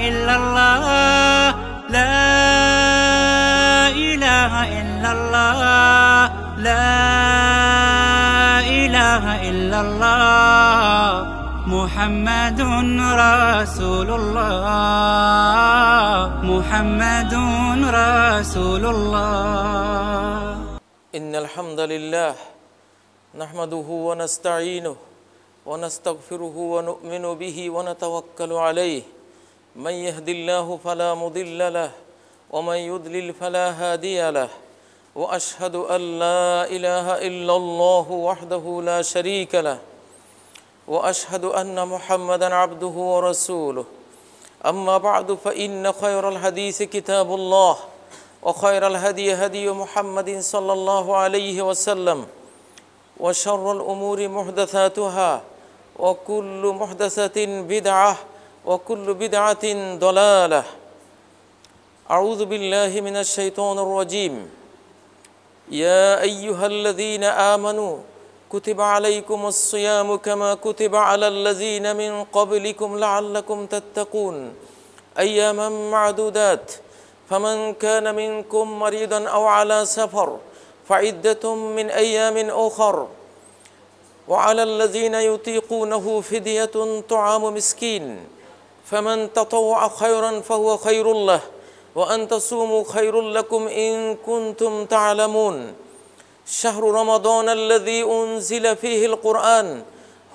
إلا الله لا إله إلا الله لا إله إلا الله محمد رسول الله محمد رسول الله. إن الحمد لله نحمده ونستعينه ونستغفره ونؤمن به ونتوكل عليه من يهد الله فلا مضل له ومن يضلل فلا هادي له وأشهد أن لا إله إلا الله وحده لا شريك له وأشهد أن محمدًا عبده ورسوله. أما بعد فإن خير الحديث كتاب الله وخير الهدي هدي محمد صلى الله عليه وسلم وشر الأمور محدثاتها وكل محدثة بدعة وكل بدعة ضلالة. أعوذ بالله من الشيطان الرجيم. يا أيها الذين آمنوا كتب عليكم الصيام كما كتب على الذين من قبلكم لعلكم تتقون أياما معدودات فمن كان منكم مريضا أو على سفر فعدة من أيام أخر وعلى الذين يطيقونه فدية طعام مسكين فمن تطوع خيرا فهو خير له وأن تصوموا خير لكم إن كنتم تعلمون. شهر رمضان الذي أنزل فيه القرآن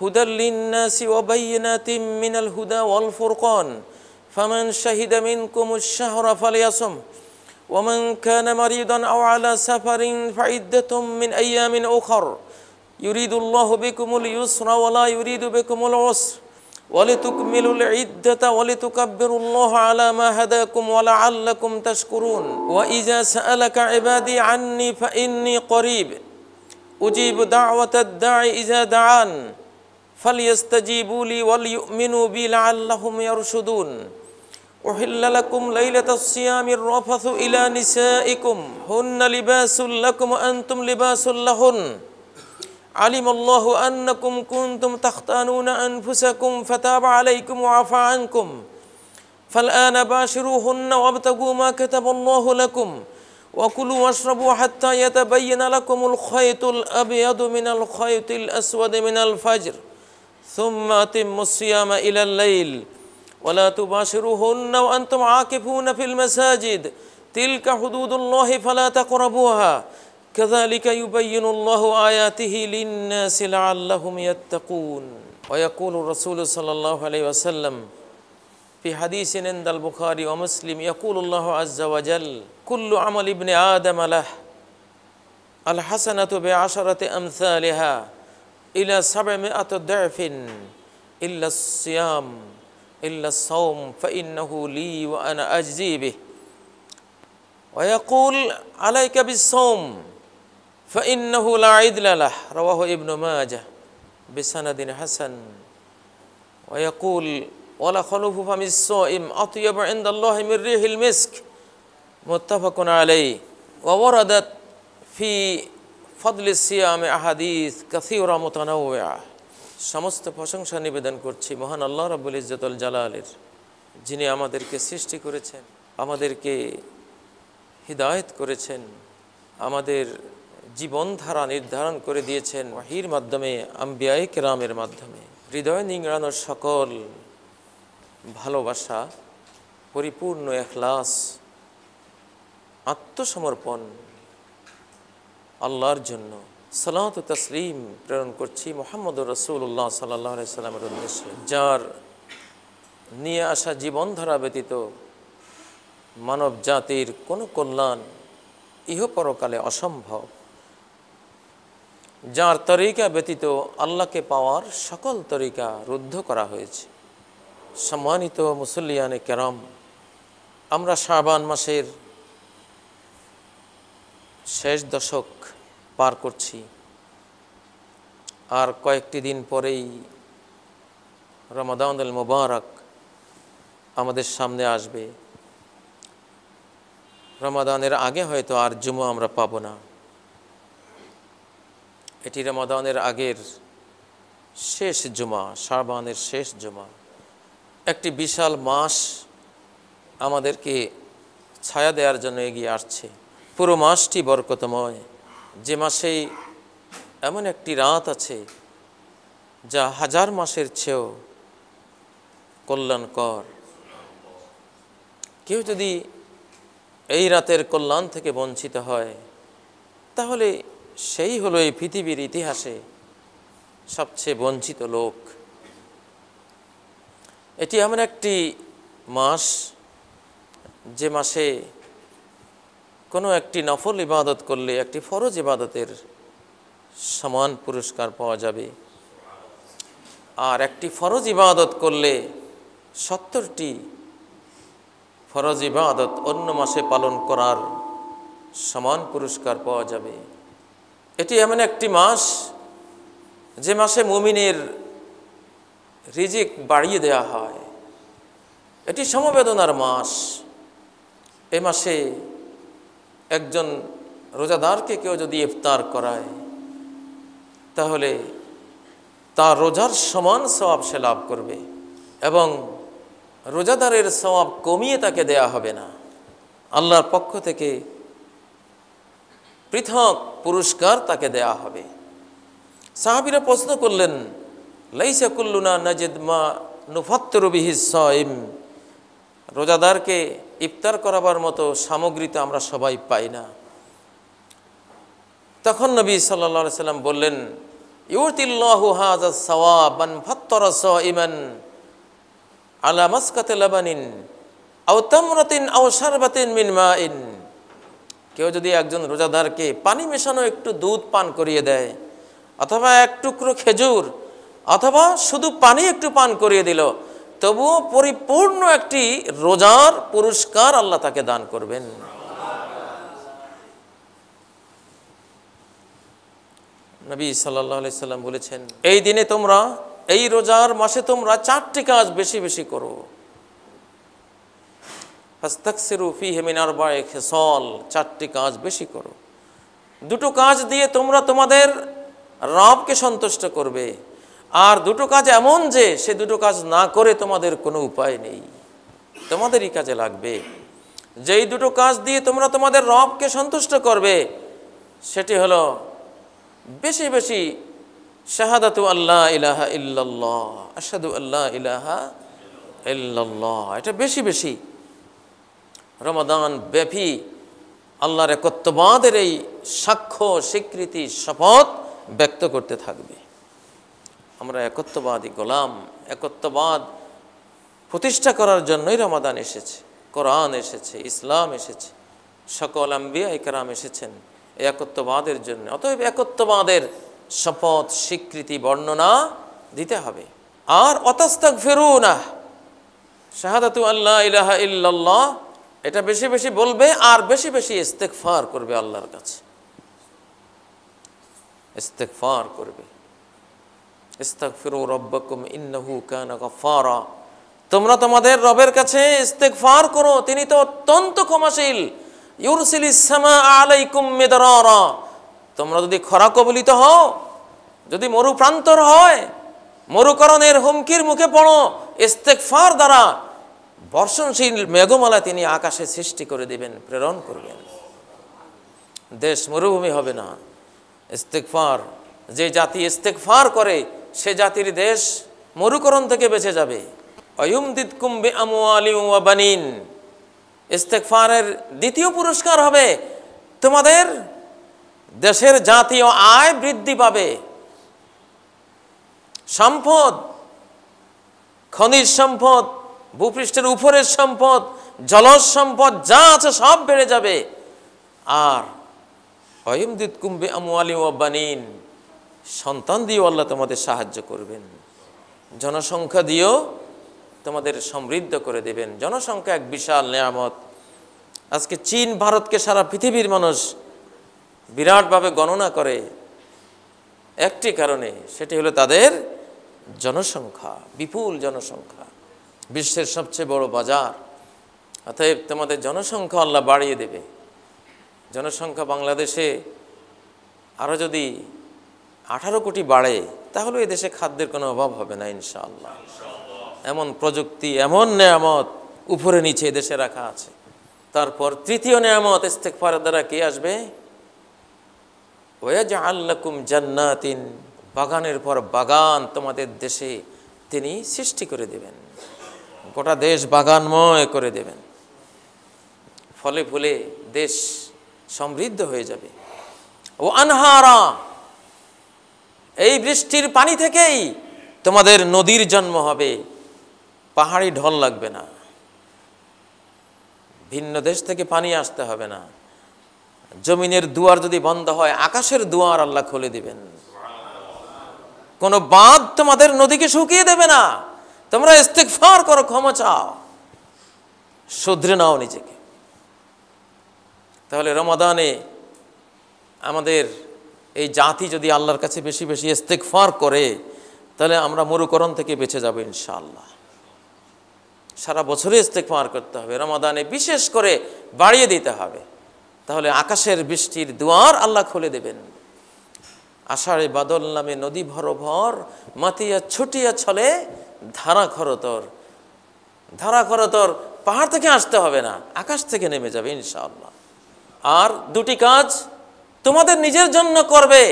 هدى للناس وبينات من الهدى والفرقان فمن شهد منكم الشهر فليصم ومن كان مريضا أو على سفر فعدة من أيام أخر يريد الله بكم اليسر ولا يريد بكم العسر ولتكملوا العدة ولتكبروا الله على ما هداكم ولعلكم تشكرون. وإذا سألك عبادي عني فإني قريب أجيب دعوة الداعي إذا دعان فليستجيبوا لي وليؤمنوا بي لعلهم يرشدون. أحل لكم ليلة الصيام الرفث إلى نسائكم هن لباس لكم وأنتم لباس لهن علم الله أنكم كنتم تختانون أنفسكم فتاب عليكم وعفى عنكم فالآن باشروهن وابتغوا ما كتب الله لكم وكلوا واشربوا حتى يتبين لكم الخيط الأبيض من الخيط الأسود من الفجر ثم أتموا الصيام إلى الليل ولا تباشروهن وأنتم عاكفون في المساجد تلك حدود الله فلا تقربوها كذلك يبين الله آياته للناس لعلهم يتقون. ويقول الرسول صلى الله عليه وسلم في حديث عند البخاري ومسلم يقول الله عز وجل كل عمل ابن آدم له الحسنة بعشرة أمثالها إلى 700 ضعف إلا الصيام إلا الصوم فإنه لي وأنا أجزي به. ويقول عليك بالصوم فإنه لا عدل له رواه ابن ماجه بسند حسن. ويقول ولا خلوف فم الصائم أطيب عند الله من ريح المسك متفق عليه. ووردت في فضل الصيام أحاديث كثيرة متنوعة. সমস্ত প্রশংসা নিবেদন করছি মহান আল্লাহ রাব্বুল ইজ্জতুল জালালের, যিনি আমাদেরকে সৃষ্টি করেছেন, আমাদেরকে হিদায়াত করেছেন, আমাদের জীবনধারা নির্ধারণ করে দিয়েছেন ওয়াহির মাধ্যমে, আম্বিয়ায়ে কেরামের মাধ্যমে। হৃদয় নিংড়ানোর সকল ভালোবাসা, পরিপূর্ণ ইখলাস, আত্মসমর্পণ আল্লাহর জন্য সালাত ও তাসলিম প্রেরণ করছি মুহাম্মদুর রাসূলুল্লাহ সাল্লাল্লাহু আলাইহি সাল্লামের উদ্দেশ্যে, যার নিয়ে আসা জীবনধারা ব্যতীত মানব জাতির কোনো কল্যাণ ইহপরকালে অসম্ভব, যার তরিকা ব্যতীত আল্লাহকে পাওয়ার সকল তরিকা রুদ্ধ করা হয়েছে। সম্মানিত মুসল্লিয়ানে কেরাম, আমরা শাবান মাসের শেষ দশক পার করছি, আর কয়েকটি দিন পরেই রমাদানুল মুবারক আমাদের সামনে আসবে। রমাদানের আগে হয়তো আর জুমা আমরা পাব না। এটি রমাদানের আগের শেষ জুমা, শাবানের শেষ জুমা। একটি বিশাল মাস আমাদেরকে ছায়া দেওয়ার জন্য এগিয়ে আসছে। পুরো মাসটি বরকতময়, যে মাসে এমন একটি রাত আছে যা হাজার মাসের চেয়েও কল্যাণকর। কেউ যদি এই রাতের কল্যাণ থেকে বঞ্চিত হয়, তাহলে সেই হলো এই পৃথিবীর ইতিহাসে সবচেয়ে বঞ্চিত লোক। এটি এমন একটি মাস যে মাসে কোনো একটি নফল ইবাদত করলে একটি ফরজ ইবাদতের সমান পুরস্কার পাওয়া যাবে, আর একটি ফরজ ইবাদত করলে 70টি ফরজ ইবাদত অন্য মাসে পালন করার সমান পুরস্কার পাওয়া যাবে। এটি এমন একটি মাস যে মাসে মুমিনের রিজিক বাড়িয়ে দেয়া হয়। এটি সমবেদনার মাস। এ মাসে একজন রোজাদারকে কেউ যদি ইফতার করায়, তাহলে তার রোজার সমান সওয়াব সে লাভ করবে, এবং রোজাদারের সওয়াব কমিয়ে তাকে দেয়া হবে না। আল্লাহর পক্ষ থেকে পৃথক পুরস্কার তাকে দেয়া হবে। সাহাবীরা প্রশ্ন করলেন, লাইসা কুল্লুনা নাজিদ মা নুফাত্তিরু বিহি সাইম, রোজাদারকে ইফতার করাবার মতো সামগ্রী তো আমরা সবাই পাই না। তখন নবী সাল্লাল্লাহু আলাইহি সাল্লাম বললেন, ইউতিল্লাহু হাযা সাওয়াব মান ফাত্তারা সাইমান আলা মাসকাতি লাবানিন আও তামরাতিন আও শারবাতিন মিন মাইন। কেউ যদি একজন রোজাদারকে পানি মেশানো একটু দুধ পান করিয়ে দেয়, অথবা এক টুকরো খেজুর, অথবা শুধু পানি একটু পান করিয়ে দিল, তবুও পরিপূর্ণ একটি রোজার পুরস্কার আল্লাহ তাকে দান করবেন। নবী সাল্লাল্লাহু আলাইহি সাল্লাম বলেছেন, এই দিনে তোমরা, এই রোজার মাসে তোমরা 4টি কাজ বেশি বেশি করো। ফাস্তাকসিরু ফীহি মিন আরবা'i খিসাল, 4টি কাজ বেশি করো। দুটো কাজ দিয়ে তোমরা তোমাদের রবকে সন্তুষ্ট করবে, আর দুটো কাজ এমন যে সে দুটো কাজ না করে তোমাদের কোনো উপায় নেই, তোমাদেরই কাজে লাগবে। যেই দুটো কাজ দিয়ে তোমরা তোমাদের রবকে সন্তুষ্ট করবে, সেটি হলো বেশি বেশি শাহাদাতু আল্লাহ ইলাহা ইল্লাল্লাহ, আশহাদু আল্লা ইলাহা ইল্লাল্লাহ। এটা বেশি বেশি রমাদান ব্যাপী আল্লাহর একত্ববাদের এই সাক্ষ্য, স্বীকৃতি, শপথ ব্যক্ত করতে থাকবে। আমরা একত্ববাদী গোলাম। একত্ববাদ প্রতিষ্ঠা করার জন্যই রমাদান এসেছে, কোরআন এসেছে, ইসলাম এসেছে, সকল আম্বিয়া ইকরাম এসেছেন এই একত্ববাদের জন্য। অতএব একত্ববাদের শপথ, স্বীকৃতি, বর্ণনা দিতে হবে। আর অতাস্তাগফিরুনা, শাহাদাতু আল্লা ইলাহা ইল্লাল্লাহ, এটা বেশি বেশি বলবে, আর বেশি বেশি ইস্তেগফার করবে আল্লাহর কাছে। ইস্তেগফার করবে। ইস্তাগফিরু রাব্বাকুম ইন্নাহু কানা গাফফারা, তোমরা তোমাদের রবের কাছে ইস্তেগফার করো, তিনি তো অত্যন্ত ক্ষমাশীল। ইউরসিলিস সামাআ আলাইকুম মিদরারা, তোমরা যদি খরা কবলিত হও, যদি মরুপ্রান্তর হয়, মরুকরণের হুমকির মুখে পড়ো, ইস্তেগফার দ্বারা বর্ষণশীল মেঘমালা তিনি আকাশে সৃষ্টি করে দিবেন, প্রেরণ করবেন। দেশ মরুভূমি হবে না। ইস্তেগফার, যে জাতি ইস্তেগফার করে সে জাতির দেশ মরুকরণ থেকে বেঁচে যাবে। অয়ুমদিদকুম বিআমওয়ালিন ওয়া বানিন, ইস্তেগফারের দ্বিতীয় পুরস্কার হবে তোমাদের দেশের জাতীয় আয় বৃদ্ধি পাবে। সম্পদ, খনিজ সম্পদ, ভূপৃষ্ঠের উপরের সম্পদ, জলজ সম্পদ যা আছে সব বেড়ে যাবে। আর অয়ুমদিদকুম বিআমওয়ালিন ওয়া বানিন, সন্তান দিয়েও আল্লাহ তোমাদের সাহায্য করবেন, জনসংখ্যা দিয়েও তোমাদের সমৃদ্ধ করে দেবেন। জনসংখ্যা এক বিশাল নেয়ামত। আজকে চীন, ভারতকে সারা পৃথিবীর মানুষ বিরাটভাবে গণনা করে একটি কারণে, সেটি হলো তাদের জনসংখ্যা, বিপুল জনসংখ্যা, বিশ্বের সবচেয়ে বড় বাজার। অতএব তোমাদের জনসংখ্যা আল্লাহ বাড়িয়ে দেবে। জনসংখ্যা বাংলাদেশে আরও যদি 18 কোটি বাড়ে, তাহলে এই দেশে খাদ্যের কোনো অভাব হবে না ইনশাআল্লাহ। এমন প্রযুক্তি, এমন নেয়ামত উপরে নিচে দেশে রাখা আছে। তারপর তৃতীয় নিয়ামত ইস্তেগফারের দ্বারা কি আসবে? ওয়াজআল লাকুম জান্নাতিন, বাগানের পর বাগান তোমাদের দেশে তিনি সৃষ্টি করে দেবেন, গোটা দেশ বাগানময় করে দেবেন, ফলে ফুলে দেশ সমৃদ্ধ হয়ে যাবে। ও আনহারা, এই বৃষ্টির পানি থেকেই তোমাদের নদীর জন্ম হবে, পাহাড়ি ঢল লাগবে না, ভিন্ন দেশ থেকে পানি আসতে হবে না। জমিনের দুয়ার যদি বন্ধ হয়, আকাশের দুয়ার আল্লাহ খুলে দিবেন। কোনো বাঁধ তোমাদের নদীকে শুকিয়ে দেবে না। তোমরা ইস্তেগফার করো, ক্ষমা চাও, শুধরে নাও নিজেকে। তাহলে রমাদানে আমাদের এই জাতি যদি আল্লাহর কাছে বেশি বেশি ইস্তেগফার করে, তাহলে আমরা মরুকরণ থেকে বেঁচে যাব ইনশাআল্লাহ। সারা বছরে ইস্তেগফার করতে হবে, রমাদানে বিশেষ করে বাড়িয়ে দিতে হবে, তাহলে আকাশের বৃষ্টির দুয়ার আল্লাহ খুলে দেবেন। আষাঢ়ে বাদল নামে নদী ভরভর, মাতিয়া ছুটিয়া ছলে ধারা খরতর। ধারা খরতর পাহাড় থেকে আসতে হবে না, আকাশ থেকে নেমে যাবে ইনশাআল্লাহ। আর দুটি কাজ তোমাদের নিজের জন্য করবে,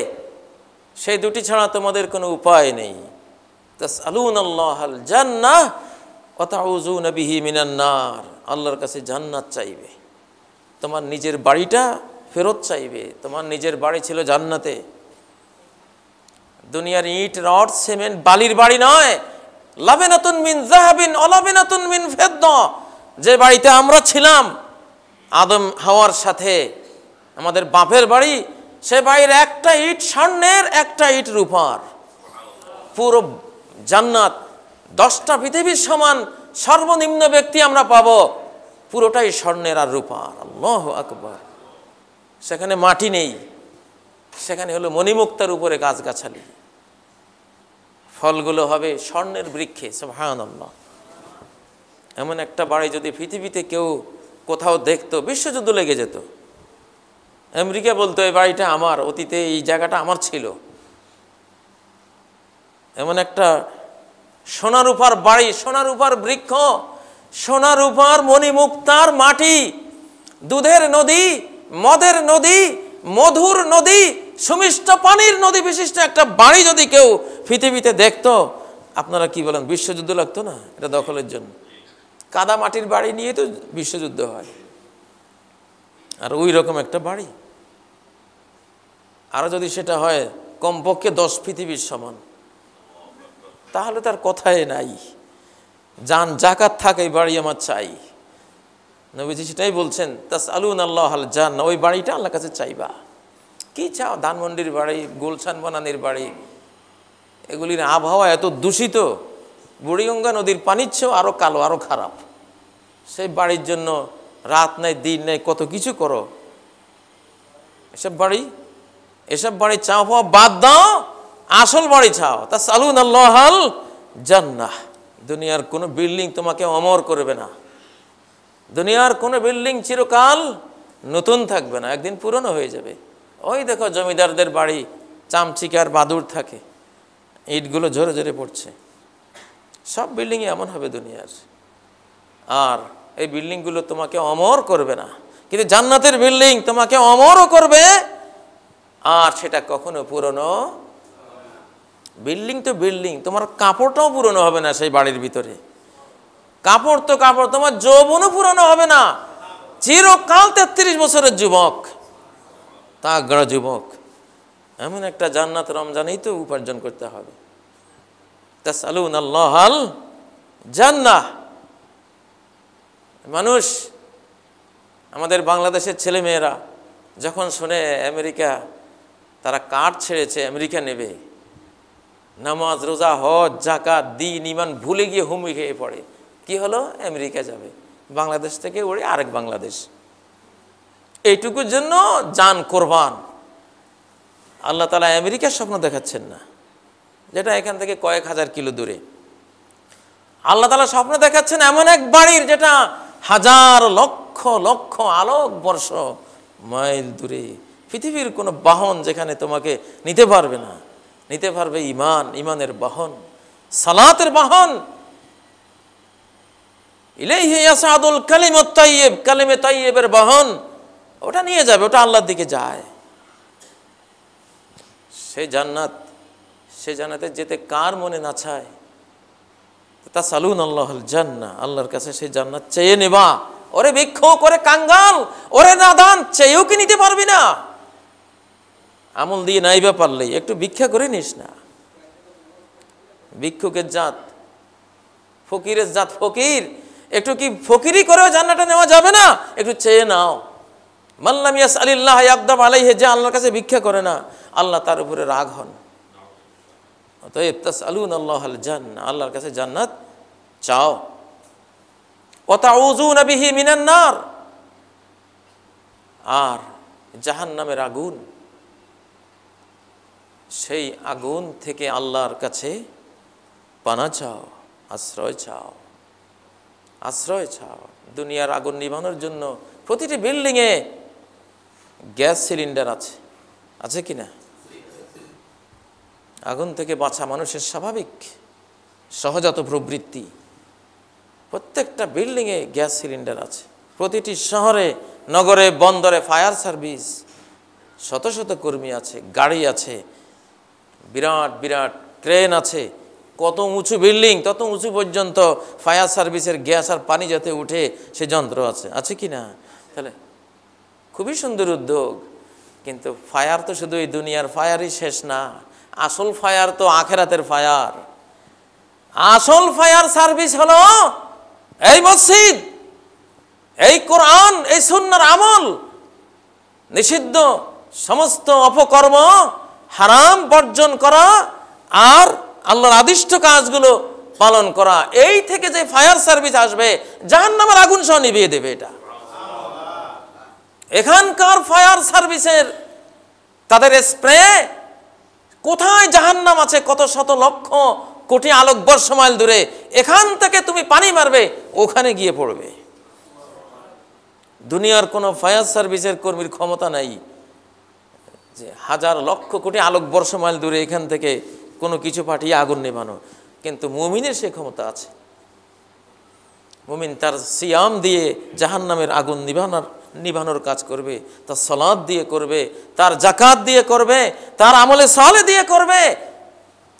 সেই দুটি ছাড়া তোমাদের কোনো উপায় নেই। তাসআলুনাল্লাহাল জান্নাহ ওয়া তাউযুনা বিহি মিনান নার, আল্লাহর কাছে জান্নাত চাইবে, তোমার নিজের বাড়িটা ফেরত চাইবে। তোমার নিজের বাড়ি ছিল জান্নাতে, দুনিয়ার ইট রড সিমেন্ট বালির বাড়ি নয়। লাবিনাতুন মিন যাহাবিন ওয়া লাবিনাতুন মিন ফিদ্দা, যে বাড়িতে আমরা ছিলাম আদম হাওয়ার সাথে, আমাদের বাপের বাড়ি, সে বাড়ির একটা ইট স্বর্ণের, একটা ইট রূপার। পুরো জান্নাত 10টা পৃথিবীর সমান সর্বনিম্ন ব্যক্তি আমরা পাবো, পুরোটাই স্বর্ণের আর রূপার। আল্লাহু আকবার। সেখানে মাটি নেই, সেখানে হলো মণিমুক্তার উপরে গাছগাছালি, ফলগুলো হবে স্বর্ণের বৃক্ষে। সুবহানাল্লাহ। এমন একটা বাড়ি যদি পৃথিবীতে কেউ কোথাও দেখতো, বিশ্বযুদ্ধ লেগে যেত। আমেরিকা বলতো এই বাড়িটা আমার, অতীতে এই জায়গাটা আমার ছিল। এমন একটা সোনার উপর বাড়ি, সোনার উপর বৃক্ষ, সোনার উপর মণিমুক্তার মাটি, দুধের নদী, মদের নদী, মধুর নদী, সুমিষ্ট পানির নদী বিশিষ্ট একটা বাড়ি যদি কেউ পৃথিবীতে দেখতো, আপনারা কি বলেন, বিশ্বযুদ্ধ লাগতো না? এটা দখলের জন্য কাদা মাটির বাড়ি নিয়ে তো বিশ্বযুদ্ধ হয়। আর ওই রকম একটা বাড়ি, আরো যদি সেটা হয় কমপক্ষে 10 পৃথিবীর সমান, তাহলে তার কথাই নাই। জান জাকাত থাকে, এই বাড়ি আমার চাই। নবীজি সেটাই বলছেন, তাসআলুনাল্লাহাল জান্নাহ, ওই বাড়িটা আল্লাহর কাছে চাইবা। কি চাও? ধানমন্ডির বাড়ি, গুলশান বনানীর বাড়ি, এগুলির আবহাওয়া এত দূষিত, বুড়িগঙ্গা নদীর পানির চেয়েও আরো কালো, আরো খারাপ। সেই বাড়ির জন্য রাত নাই দিন নাই কত কিছু করো। এসব বাড়ি চাও পাওয়া বাদ দাও, আসল বাড়ি চাও। তাসআলুনাল্লাহাল জান্নাহ। দুনিয়ার কোনো বিল্ডিং তোমাকে অমর করবে না, দুনিয়ার কোনো বিল্ডিং চিরকাল নতুন থাকবে না, একদিন পুরনো হয়ে যাবে। ওই দেখো জমিদারদের বাড়ি, চামচিকার বাদুড় থাকে, ইটগুলো ঝরে ঝরে পড়ছে। সব বিল্ডিংই এমন হবে দুনিয়ার। আর এই বিল্ডিংগুলো তোমাকে অমর করবে না, কিন্তু জান্নাতের বিল্ডিং তোমাকে অমরও করবে, আর সেটা কখনো পুরনো। বিল্ডিং তো বিল্ডিং, তোমার কাপড়টাও পুরনো হবে না সেই বাড়ির ভিতরে। কাপড় তো কাপড়, তোমার যৌবনও পুরনো হবে না। চিরকাল 33 বছরের যুবক, তাগড়া যুবক। এমন একটা জান্নাত রমজানেই তো উপার্জন করতে হবে। তাসআলুনাল্লাহাল জান্নাহ। মানুষ, আমাদের বাংলাদেশের ছেলেমেয়েরা যখন শুনে আমেরিকা, তারা কার্ড ছেড়েছে আমেরিকা নেবে, নামাজ রোজা হজ যাকাত দিন ইমান ভুলে গিয়ে হুমড়ি খেয়ে পড়ে। কি হলো? আমেরিকা যাবে, বাংলাদেশ থেকে ওড়ে আরেক বাংলাদেশ। এইটুকুর জন্য জান কোরবান। আল্লাহ তাআলা আমেরিকার স্বপ্ন দেখাচ্ছেন না, যেটা এখান থেকে কয়েক হাজার কিলো দূরে। আল্লাহ তাআলা স্বপ্ন দেখাচ্ছেন এমন এক বাড়ির, যেটা হাজার লক্ষ লক্ষ আলোক বর্ষ মাইল দূরে। পৃথিবীর কোনো বাহন যেখানে তোমাকে নিতে পারবে না, নিতে পারবে ইমান, ইমানের বাহন, সালাতের বাহন। ইলাইহি ইয়াসাদুল কালিমুত তাইয়্যিব, কালিমে তাইয়্যিবের বহন ওটা নিয়ে যাবে, ওটা আল্লাহর দিকে যায়। সেই জান্নাত, সেই জান্নাতে যেতে কার মনে না চায়? তাসালুন আল্লাহুল জান্নাহ, আল্লাহর কাছে সেই জান্নাত চেয়ে নেবা। ওরে ভিক্ষুক, ওরে কাঙ্গাল, ওরে নাদান, চেয়েও কি নিতে পারবি না? আমল দিয়ে নাইবা পারলেই একটু ভিক্ষা করে নিস না। ভিক্ষুকের জাত, ফকিরের জাত ফকির, একটু কি ফকিরি করেও জান্নাতটা নেওয়া যাবে না? একটু চেয়ে নাও। মাল্লাম ইয়াসআলিল্লাহ ইয়াকদাম আলাইহি, যে আল্লাহর কাছে ভিক্ষা করে না আল্লাহ তার উপরে রাগ হন। অতএব তাসআলুন আল্লাহুল জান্নাহ, আল্লাহর কাছে জান্নাত চাও। ওয়া তাউযুনা বিহি মিনান নার, আর জাহান্নামের আগুন, সেই আগুন থেকে আল্লাহর কাছে পানা চাও, আশ্রয় চাও, আশ্রয় চাও। দুনিয়ার আগুন নিভানোর জন্য প্রতিটি বিল্ডিংয়ে গ্যাস সিলিন্ডার আছে, আছে কিনা? আগুন থেকে বাঁচা মানুষের স্বাভাবিক সহজাত প্রবৃত্তি। প্রত্যেকটা বিল্ডিংয়ে গ্যাস সিলিন্ডার আছে। প্রতিটি শহরে, নগরে, বন্দরে ফায়ার সার্ভিস, শত শত কর্মী আছে, গাড়ি আছে, বিরাট বিরাট ক্রেন আছে। কত উঁচু বিল্ডিং তত উঁচু পর্যন্ত ফায়ার সার্ভিসের গ্যাস আর পানি যাতে উঠে সে যন্ত্র আছে, আছে কি না? তাহলে খুবই সুন্দর উদ্যোগ। কিন্তু ফায়ার তো শুধু এই দুনিয়ার ফায়ারই শেষ না, আসল ফায়ার তো আখেরাতের ফায়ার। আসল ফায়ার সার্ভিস হলো এই মসজিদ, এই কোরআন, এই সুন্নাহর আমল, নিষিদ্ধ সমস্ত অপকর্ম হারাম বর্জন করা আর আল্লাহর আদিষ্ট কাজগুলো পালন করা। এই থেকে যে ফায়ার সার্ভিস আসবে জাহান্নামের আগুন সহ নিভিয়ে দেবে। এটা এখানকার ফায়ার সার্ভিসের তাদের স্প্রে, কোথায় জাহান্নাম আছে কত শত লক্ষ কোটি আলোকবর্ষ মাইল দূরে, এখান থেকে তুমি পানি মারবে ওখানে গিয়ে পড়বে। দুনিয়ার কোনো ফায়ার সার্ভিসের কর্মীর ক্ষমতা নাই যে হাজার লক্ষ কোটি আলোকবর্ষ মাইল দূরে এখান থেকে কোনো কিছু পাঠিয়ে আগুন নেভানো। কিন্তু মুমিনের সে ক্ষমতা আছে। মুমিন তার সিয়াম দিয়ে জাহান্নামের আগুন নিভানোর কাজ করবে, তার সালাত দিয়ে করবে, তার জাকাত দিয়ে করবে, তার আমলে সালে দিয়ে করবে,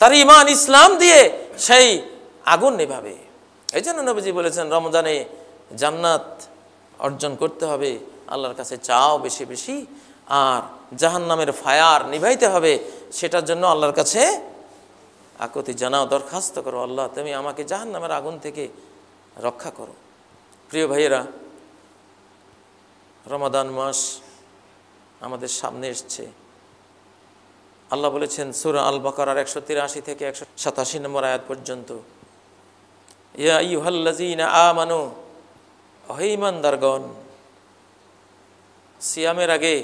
তার ঈমান ইসলাম দিয়ে সেই আগুন নেভাবে। এই জন্য নবীজি বলেছেন রমজানে জান্নাত অর্জন করতে হবে, আল্লাহর কাছে চাও বেশি বেশি, আর জাহান্নামের ফায়ার নিভাইতে হবে। সেটার জন্য আল্লাহর কাছে আকুতি জানাও, দরখাস্ত করো, আল্লাহ তুমি আমাকে জাহান্নামের আগুন থেকে রক্ষা করো। প্রিয় ভাইয়েরা, রমাদান মাস আমাদের সামনে এসছে। আল্লাহ বলেছেন সূরা আল বাকারার 183 থেকে 187 নম্বর আয়াত পর্যন্ত, ইয়া আইয়ুহাল্লাযীনা আমানু, হে ঈমানদারগণ। সিয়ামের আগে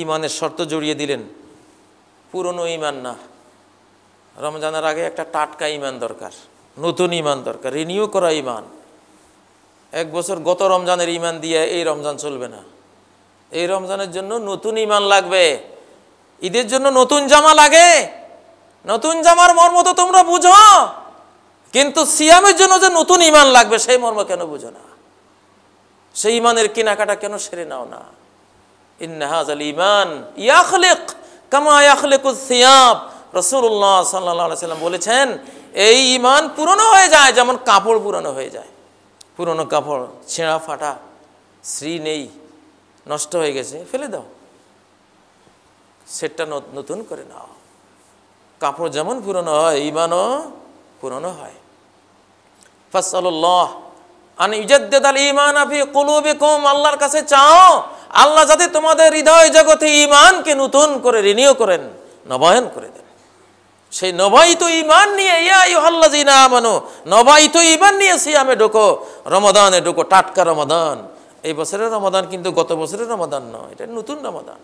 ঈমানের শর্ত জড়িয়ে দিলেন, পুরনো ঈমান না। রমজানের আগে একটা টাটকা ঈমান দরকার, নতুন ঈমান দরকার, রিনিউ করা ঈমান। এক বছর গত রমজানের ঈমান দিয়ে এই রমজান চলবে না। এই রমজানের জন্য নতুন ঈমান লাগবে। ঈদের জন্য নতুন জামা লাগে, নতুন জামার মর্ম তো তোমরা বুঝো, কিন্তু সিয়ামের জন্য যে নতুন ঈমান লাগবে সেই মর্ম কেন বুঝো না? সেই ঈমানের কেনাকাটা কেন সেরে নাও না? ইন্না হাযাল ঈমান ইয়াখলিক কামা ইয়াখলিকুস সিয়াব। রাসূলুল্লাহ সাল্লাল্লাহু আলাইহি সাল্লাম বলেছেন, এই ঈমান পুরনো হয়ে যায় যেমন কাপড় পুরনো হয়ে যায়। পুরনো কাপড় ছেঁড়া ফাটা, শ্রী নেই, নষ্ট হয়ে গেছে, ফেলে দাও, সেটটা নতুন করে নাও। কাপড় যেমন পুরনো হয় ঈমানও পুরনো হয়। ফাসআলুল্লাহ আন ইউজাদ্দিদাল ঈমান ফি কুলুবিকুম, আল্লাহর কাছে চাও আল্লাহ যাতে তোমাদের হৃদয় জগতে ঈমানকে নতুন করে রিনিউ করেন, নবায়ন করে দেন। সেই নবায়িত ঈমান নিয়ে, ইয়া আইয়ুহাল্লাযীনা আমানু, নবায়িত ঈমান নিয়ে সিয়ামে ঢোকো, রমাদানে ঢোকো, টাটকা রমাদান। এই বছরের রমাদান কিন্তু গত বছরের রমাদান নয়, এটা নতুন রমাদান।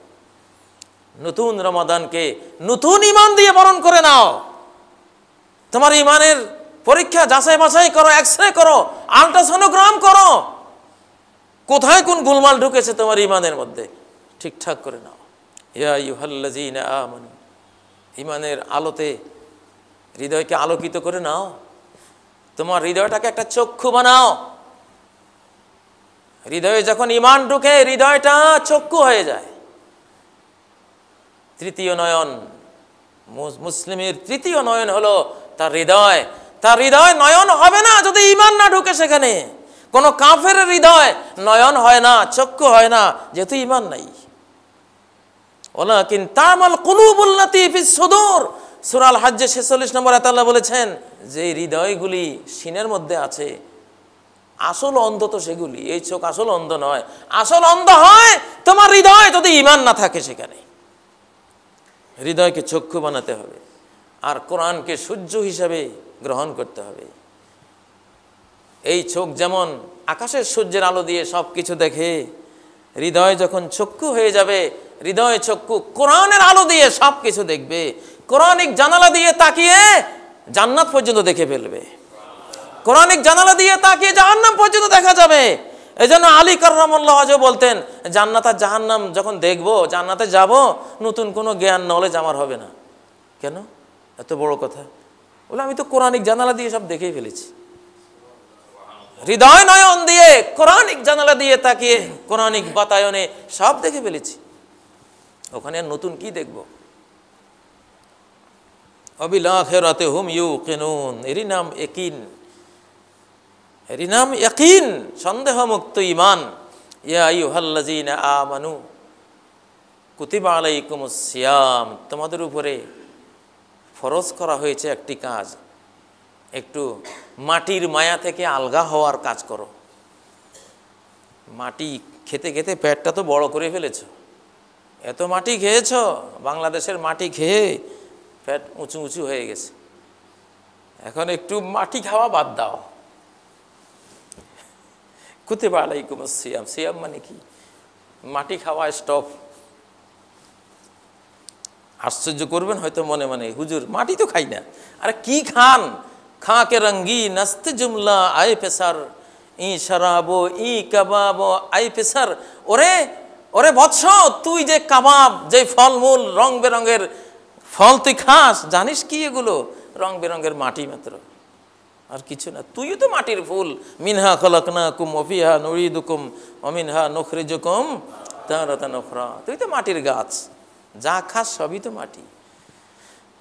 নতুন রমাদানকে নতুন ঈমান দিয়ে বরণ করে নাও। তোমার ঈমানের পরীক্ষা যাচাই বাছাই করো, এক্সরে করো, আল্ট্রাসোনোগ্রাম করো, কোথায় কোন গোলমাল ঢুকেছে তোমার ঈমানের মধ্যে ঠিকঠাক করে নাও। ইয়া আইয়ুহাল্লাযীনা আমানু, ঈমানের আলোতে হৃদয়কে আলোকিত করে নাও। তোমার হৃদয়টাকে একটা চক্ষু বানাও, হৃদয়ে যখন ঈমান ঢুকে হৃদয়টা চক্ষু হয়ে যায়। তৃতীয় নয়ন, মুসলিমের তৃতীয় নয়ন হলো তার হৃদয়। তার হৃদয় নয়ন হবে না যদি ঈমান না ঢুকে সেখানে। কোন কাফের হৃদয় নয়ন হয় না, চক্ষু হয় না, যেহেতু ঈমান নাই। ওয়ালাকিন তামাল কুলুবুল্লাতী ফিস সুদূর, সূরা আল হজ্জে 46 নম্বর আয়াতে আল্লাহ বলেছেন যে হৃদয়গুলি সিনের মধ্যে আছে, আসল অন্ধ তো সেগুলি। এই চোখ আসল অন্ধ নয়, আসল অন্ধ হয় তোমার হৃদয় যদি ঈমান না থাকে সেখানে। হৃদয়কে চক্ষু বানাতে হবে আর কোরআনকে সূর্য হিসাবে গ্রহণ করতে হবে। এই চোখ যেমন আকাশের সূর্যের আলো দিয়ে সব কিছু দেখে, হৃদয় যখন চক্ষু হয়ে যাবে, হৃদয় চক্ষু কোরআনের আলো দিয়ে সব কিছু দেখবে। কোরআনিক জানালা দিয়ে তাকিয়ে জান্নাত পর্যন্ত দেখে ফেলবে, কোরআনিক জানালা দিয়ে তাকিয়ে জাহান্নাম পর্যন্ত দেখা যাবে। এই জন্য আলী কাররামাল্লাহু ওয়াজহু বলতেন, জান্নাত আর জাহান্নাম যখন দেখবো, জান্নাতে যাব, নতুন কোনো জ্ঞান নলেজ আমার হবে না। কেন? এত বড় কথা। বলে আমি তো কোরআনিক জানালা দিয়ে সব দেখেই ফেলেছি। হৃদয় নয়ন দিয়ে কোরআনিক জানালা দিয়ে তাকিয়ে কোরআনিক বাতায়নে সব দেখে ফেলেছি, ওখানে আর নতুন কি দেখব? অবিল আখিরাতি হুম ইউকিনুন, এরই নাম ইয়াকিন, এরই নাম ইয়াকিন, সন্দেহমুক্ত ঈমান। ইয়া আইয়ুহাল্লাযীনা আমানু কুতিবা আলাইকুমুস সিয়াম, তোমাদের উপরে ফরজ করা হয়েছে একটি কাজ, একটু মাটির মায়া থেকে আলগা হওয়ার কাজ করো। মাটি খেতে খেতে পেটটা তো বড় করে ফেলেছ, এত মাটি খেয়েছ, বাংলাদেশের মাটি খেয়ে পেট উঁচু উঁচু হয়ে গেছে। এখন একটু মাটি খাওয়া বাদ দাও। কুতিবা আলাইকুমুস সিয়াম, সিয়াম মানে কি? মাটি খাওয়া স্টপ। আশ্চর্য করবেন হয়তো মনে মনে, হুজুর মাটি তো খাই না। আরে কি খান? খা কে রঙ্গি নস্ত জুমলা আই পেসার, ই শরাবো ই কাবাবো আই পেসার। ওরে ওরে বৎস, তুই যে কাবাব, যে ফলমূল, রং বেরঙের ফল তুই খাস, জানিস কি এগুলো? রং বেরঙের মাটি মাত্র, আর কিছু না। তুইও তো মাটির ফুল। মিনহা খলাকনাকুম ওয়া ফিহা নুঈদুকুম ওয়া মিনহা নুখরিজুকুম তারাতান উখরা। তুই তো মাটির গাছ, যা খাস সবই তো মাটি।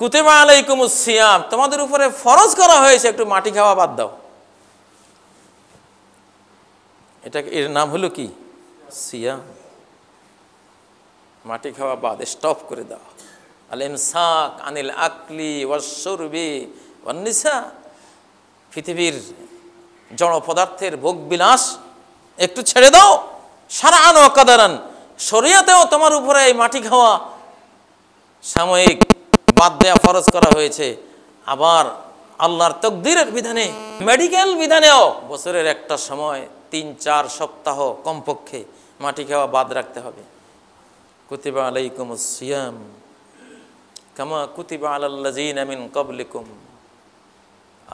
কুতিবা আলাইকুমুস সিয়াম, তোমাদের উপরে ফরজ করা হয়েছে একটু মাটি খাওয়া বাদ দাও। এটা এর নাম হলো কি? সিয়াম। মাটি খাওয়া বাদ, স্টপ করে দাও। আল ইমসাক আনিল আকলি ওয়াশ শুরবি ওয়ান নিসা, পৃথিবীর জড় পদার্থের ভোগ বিলাস একটু ছেড়ে দাও। শারআন ওয়া কাদারান, শরীয়তেও তোমার উপরে এই মাটি খাওয়া সাময়িক বাদ দেয়া ফরজ করা হয়েছে। আবার আল্লাহর তাকদীরের বিধানে, মেডিকেল বিধানেও বছরের একটা সময় 3-4 সপ্তাহ কমপক্ষে মাটি খাওয়া বাদ রাখতে হবে। কুতিবা আলাইকুমুস সিয়াম কামা কুতিবা আলাল্লাযীনা মিন ক্বাবলিকুম।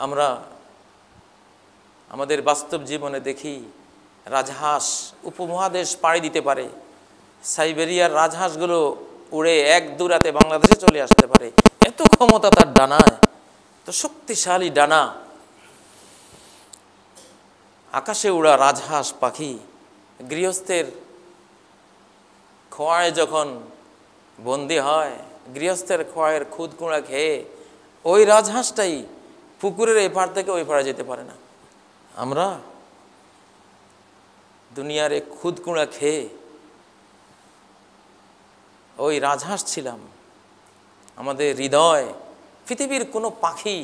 আমরা আমাদের বাস্তব জীবনে দেখি রাজহাঁস উপমহাদেশ পাড়ি দিতে পারে। সাইবেরিয়ার রাজহাঁসগুলো উড়ে 1-2 রাতে বাংলাদেশে চলে আসতে পারে, এত ক্ষমতা তার ডানায়, তো শক্তিশালী ডানা। আকাশে উড়া রাজহাঁস পাখি গৃহস্থের খোয়ায় যখন বন্দী হয়, গৃহস্থের খোয়ায়ের খুদ কুঁড়া খেয়ে ওই রাজহাঁসটাই পুকুরের এপার থেকে ওই পাড়ে যেতে পারে না। আমরা দুনিয়ার এক খুদ কুঁড়া খেয়ে ওই রাজহাঁস ছিলাম। আমাদের হৃদয়, পৃথিবীর কোনো পাখি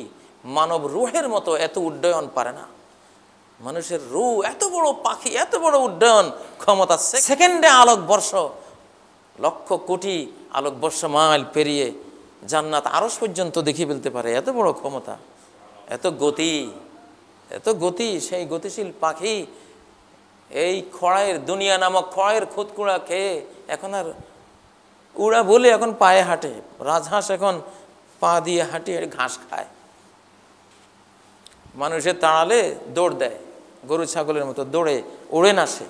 মানব রুহের মতো এত উড্ডয়ন পারে না। মানুষের রুহ এত বড় পাখি, এত বড় উড্ডয়ন ক্ষমতা, সেকেন্ডে আলোকবর্ষ, লক্ষ কোটি আলোকবর্ষ মাইল পেরিয়ে জান্নাত আরশ পর্যন্ত দেখিয়ে ফেলতে পারে, এত বড় ক্ষমতা, এত গতি, এত গতি। সেই গতিশীল পাখি এই খড়াইয়ের দুনিয়া নামক খড়াইয়ের খুদকুড়া খেয়ে এখন আর উড়া বলে এখন পায়ে হাঁটে। রাজহাঁস এখন পা দিয়ে হাঁটিয়ে ঘাস খায়, মানুষের তাড়ালে দৌড় দেয়, গরু ছাগলের মতো দৌড়ে উড়ে না সে।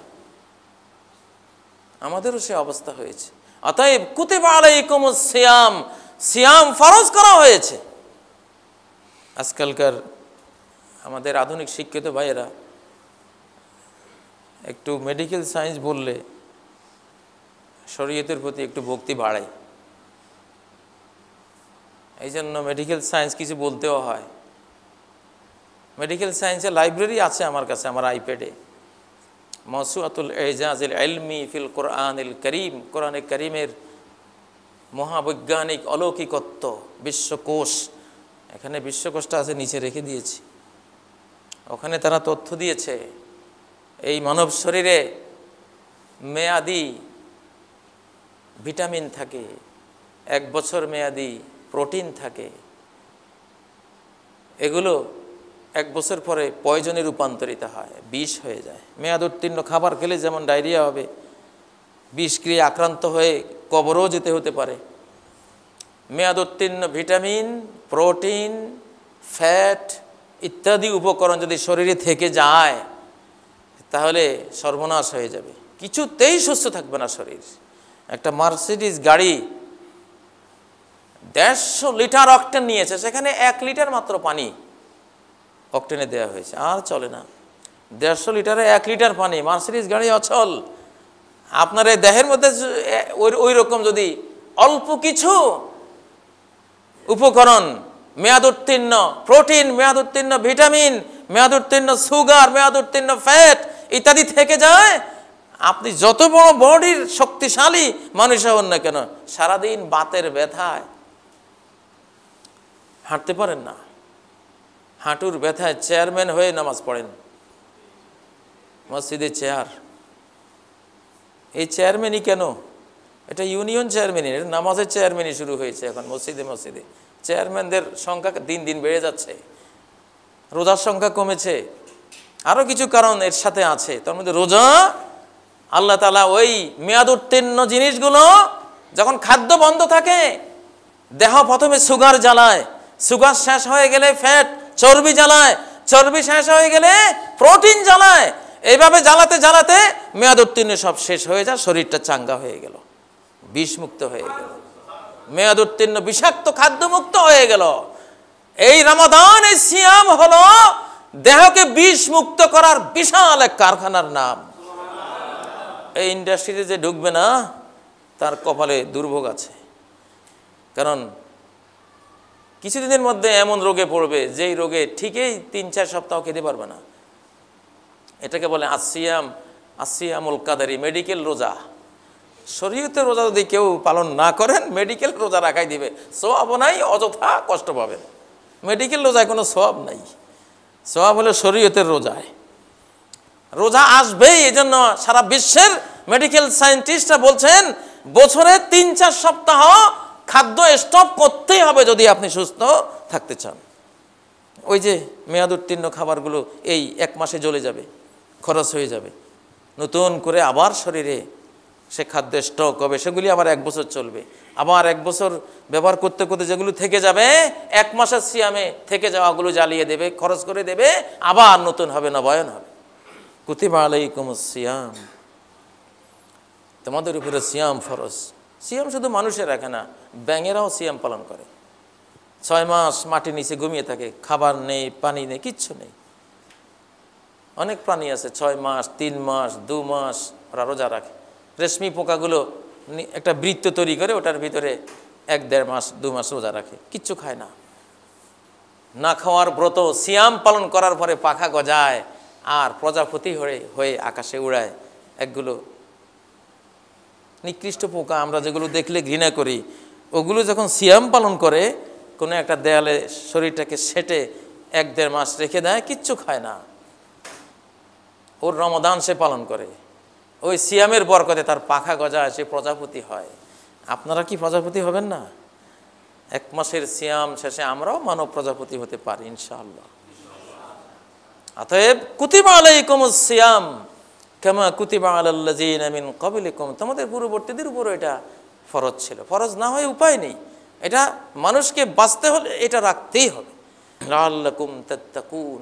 আমাদেরও সে অবস্থা হয়েছে। অতএব কুতিবা আলাইকুমুস সিয়াম, সিয়াম ফরজ করা হয়েছে। আজকালকার আমাদের আধুনিক শিক্ষিত ভাইয়েরা একটু মেডিকেল সায়েন্স বললে শরীয়তের প্রতি একটু ভক্তি বাড়ে, এই জন্য মেডিকেল সায়েন্স কিছু বলতেও হয়। মেডিকেল সায়েন্সের লাইব্রেরি আছে আমার কাছে, আমার আইপ্যাডে, মাওসুআতুল ইজাজিল ইলমি ফিল কোরআনিল করিম, কোরআনে করিমের মহাবৈজ্ঞানিক অলৌকিকত্ব বিশ্বকোষ, এখানে বিশ্বকোষটা আছে, নিচে রেখে দিয়েছি। ওখানে তারা তথ্য দিয়েছে এই মানব শরীরে মেয়াদি ভিটামিন থাকে, 1 বছর মেয়াদি প্রোটিন থাকে, এগুলো 1 বছর পরে পয়জনে রূপান্তরিত হয়, বিষ হয়ে যায়। মেয়াদ উত্তীর্ণ খাবার খেলে যেমন ডায়রিয়া হবে, বিষক্রিয়া আক্রান্ত হয়ে কবরও যেতে হতে পারে। মেয়াদ উত্তীর্ণ ভিটামিন, প্রোটিন, ফ্যাট ইত্যাদি উপকরণ যদি শরীরে থেকে যায় তাহলে সর্বনাশ হয়ে যাবে, কিছুতেই সুস্থ থাকবে না শরীর। একটা মার্সিডিজ গাড়ি 150 লিটার অকটেন নিয়েছে, সেখানে 1 লিটার মাত্র পানি অকটেনে দেওয়া হয়েছে, আর চলে না। 150 লিটারে 1 লিটার পানি, মার্সিডিজ গাড়ি অচল। আপনার এই দেহের মধ্যে ওই রকম যদি অল্প কিছু উপকরণ, মেয়াদ উত্তীর্ণ প্রোটিন, মেয়াদ উত্তীর্ণ ভিটামিন, মেয়াদ উত্তীর্ণ সুগার, মেয়াদ উত্তীর্ণ ফ্যাট ইত্যাদি থেকে যায়, আপনি যত বড় বডির শক্তিশালী মানুষ হন না কেন, সারাদিন বাতের ব্যথায় হাঁটতে পারেন না, হাঁটুর ব্যথায় চেয়ারম্যান হয়ে নামাজ পড়েন। মসজিদে চেয়ার, এই চেয়ারম্যানই কেন, এটা ইউনিয়ন চেয়ারম্যানই, এটা নামাজের চেয়ারম্যানই শুরু হয়েছে এখন মসজিদে মসজিদে। চেয়ারম্যানদের সংখ্যা দিন দিন বেড়ে যাচ্ছে, রোজার সংখ্যা কমেছে, আরও কিছু কারণ এর সাথে আছে। তার মধ্যে রোজা, আল্লাহ তাআলা ওই মেয়াদ উত্তীর্ণ জিনিসগুলো, যখন খাদ্য বন্ধ থাকে দেহ প্রথমে সুগার জ্বালায়, সুগার শেষ হয়ে গেলে ফ্যাট চর্বি জ্বালায়, চর্বি শেষ হয়ে গেলে প্রোটিন জ্বালায়, এইভাবে জ্বালাতে জ্বালাতে মেয়াদ উত্তীর্ণ সব শেষ হয়ে যায়, শরীরটা চাঙ্গা হয়ে গেল, বিষমুক্ত হয়ে গেল, মেয়াদ উত্তীর্ণ বিষাক্ত খাদ্যমুক্ত হয়ে গেল। এই রমাদান, এই সিয়াম হলো দেহকে বিষমুক্ত করার বিশাল এক কারখানার নাম। এই ইন্ডাস্ট্রিতে যে ঢুকবে না তার কপালে দুর্ভোগ আছে, কারণ কিছুদিনের মধ্যে এমন রোগে পড়বে যেই রোগে ঠিকই 3-4 সপ্তাহ খেতে পারবে না। এটাকে বলে আসিয়ামুল কাদারি, মেডিকেল রোজা। শরীয়তের রোজা যদি কেউ পালন না করেন, মেডিকেল রোজা রাখাই দিবে, সওয়াব নাই, অযথা কষ্ট পাবেন। মেডিকেল রোজায় কোনো সওয়াব নাই, সওয়াব হলো শরীয়তের রোজায়। রোজা আসবেই, এই জন্য সারা বিশ্বের মেডিকেল সায়েন্টিস্টরা বলছেন বছরে 3-4 সপ্তাহ খাদ্য স্টপ করতেই হবে যদি আপনি সুস্থ থাকতে চান। ওই যে মেয়াদ উত্তীর্ণ খাবারগুলো এই 1 মাসে জ্বলে যাবে, খরচ হয়ে যাবে, নতুন করে আবার শরীরে সে খাদ্য স্টক হবে, সেগুলি আবার 1 বছর চলবে, আবার 1 বছর ব্যবহার করতে করতে যেগুলো থেকে যাবে 1 মাসের সিয়ামে থেকে যাওয়াগুলো জ্বালিয়ে দেবে, খরচ করে দেবে, আবার নতুন হবে, নবায়ন হবে। কুতিবা আলাইকুমুস সিয়াম, তোমাদের উপরে সিয়াম ফরজ। সিয়াম শুধু মানুষের রাখে না, ব্যাঙেরাও সিয়াম পালন করে। 6 মাস মাটির নিচে ঘুমিয়ে থাকে, খাবার নেই, পানি নেই, কিচ্ছু নেই। অনেক প্রাণী আছে 6 মাস, 3 মাস, 2 মাস ওরা রোজা রাখে। রেশমি পোকাগুলো একটা বৃত্ত তৈরি করে ওটার ভিতরে 1-1.5 মাস, 2 মাস রোজা রাখে, কিচ্ছু খায় না। না খাওয়ার ব্রত, সিয়াম পালন করার পরে পাখা গজায় আর প্রজাপতি হয়ে আকাশে উড়ায়। একগুলো নিকৃষ্ট পোকা আমরা যেগুলো দেখলে ঘৃণা করি, ওগুলো যখন সিয়াম পালন করে কোনো একটা দেয়ালে শরীরটাকে সেটে 1-1.5 মাস রেখে দেয়, কিচ্ছু খায় না, ওর রমাদান সে পালন করে। ওই সিয়ামের বরকতে তার পাখা গজায়, সে প্রজাপতি হয়। আপনারা কি প্রজাপতি হবেন না? 1 মাসের সিয়াম শেষে আমরাও মানব প্রজাপতি হতে পারি ইনশাআল্লাহ। অতএব কুতিবা আলাইকুমুস সিয়াম কামা কুতিবা আলাল্লাযিনা মিন ক্বাবলিকুম, তোমাদের পূর্ববর্তীদের উপর এটা ফরজ ছিল। ফরজ না হয় উপায় নেই, এটা মানুষকে বাঁচতে হলে এটা রাখতেই হবে। লাআল্লাকুম তাত্তাকুন,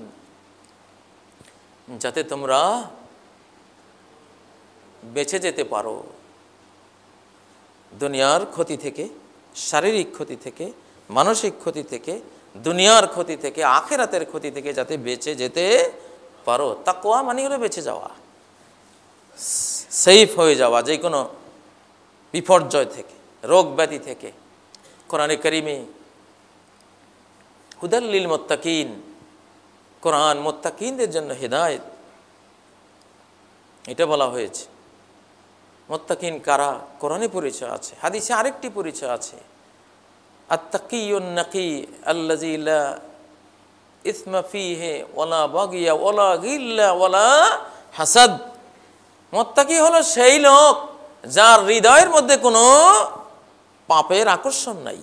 যাতে তোমরা বেঁচে যেতে পারো দুনিয়ার ক্ষতি থেকে, শারীরিক ক্ষতি থেকে, মানসিক ক্ষতি থেকে, দুনিয়ার ক্ষতি থেকে, আখিরাতের ক্ষতি থেকে যাতে বেঁচে যেতে পারো। তাকওয়া মানে হলো বেঁচে যাওয়া। সেফ হয়ে যাওয়া যে কোনো বিপর্যয় থেকে, রোগ ব্যাধি থেকে। কোরআনে কারিমে হুদাল লিল মুত্তাকিন, কোরআন মুত্তাকিনদের জন্য হেদায়েত, এটা বলা হয়েছে। মুত্তাকিন কারা? কোরআনে পরিচয় আছে, হাদিসে আরেকটি পরিচয় আছে, আত-তাকিয়ুন নাকি আল্লাযী লা ইসমা ফীহি ওয়ালা বাগিয়া ওয়ালা গিল্লা ওয়ালা হাসাদ। মুত্তাকি হলো সেই লোক যার হৃদয়ের মধ্যে কোনো পাপের আকর্ষণ নাই,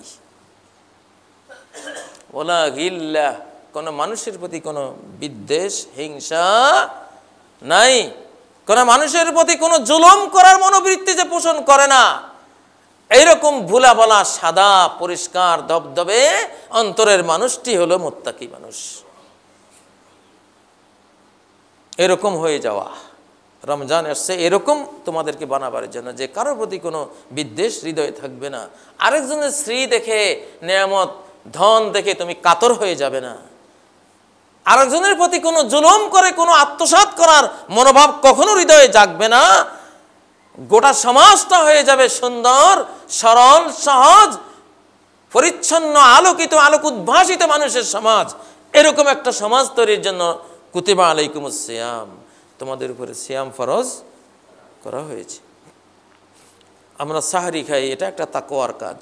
ওয়ালা গিল্লা, কোনো মানুষের প্রতি কোনো বিদ্বেষ হিংসা নাই, কোনো মানুষের প্রতি কোনো জুলুম করার মনোবৃত্তি যে পোষণ করে না। এইরকম ভোলা বলা সাদা পরিষ্কার দবদবে অন্তরের মানুষটি হলো মুত্তাকি মানুষ। এরকম হয়ে যাওয়া, রমজান আসছে এরকম তোমাদেরকে বানাবার জন্য যে কারোর প্রতি কোনো বিদ্বেষ হৃদয়ে থাকবে না, আরেকজনের স্ত্রী দেখে, নেয়ামত ধন দেখে তুমি কাতর হয়ে যাবে না, আরেকজনের প্রতি কোনো জুলুম করে কোনো আত্মসাৎ করার মনোভাব কখনো হৃদয়ে জাগবে না। গোটা সমাজটা হয়ে যাবে সুন্দর, সরল, সহজ, পরিচ্ছন্ন, আলোকিত, আলোক উদ্ভাসিত মানুষের সমাজ। এরকম একটা সমাজ তৈরির জন্য কুতিবা আলাইকুমুস সিয়াম, তোমাদের উপরে সিয়াম ফরজ করা হয়েছে। আমরা সাহরি খাই, এটা একটা তাকওয়ার কাজ।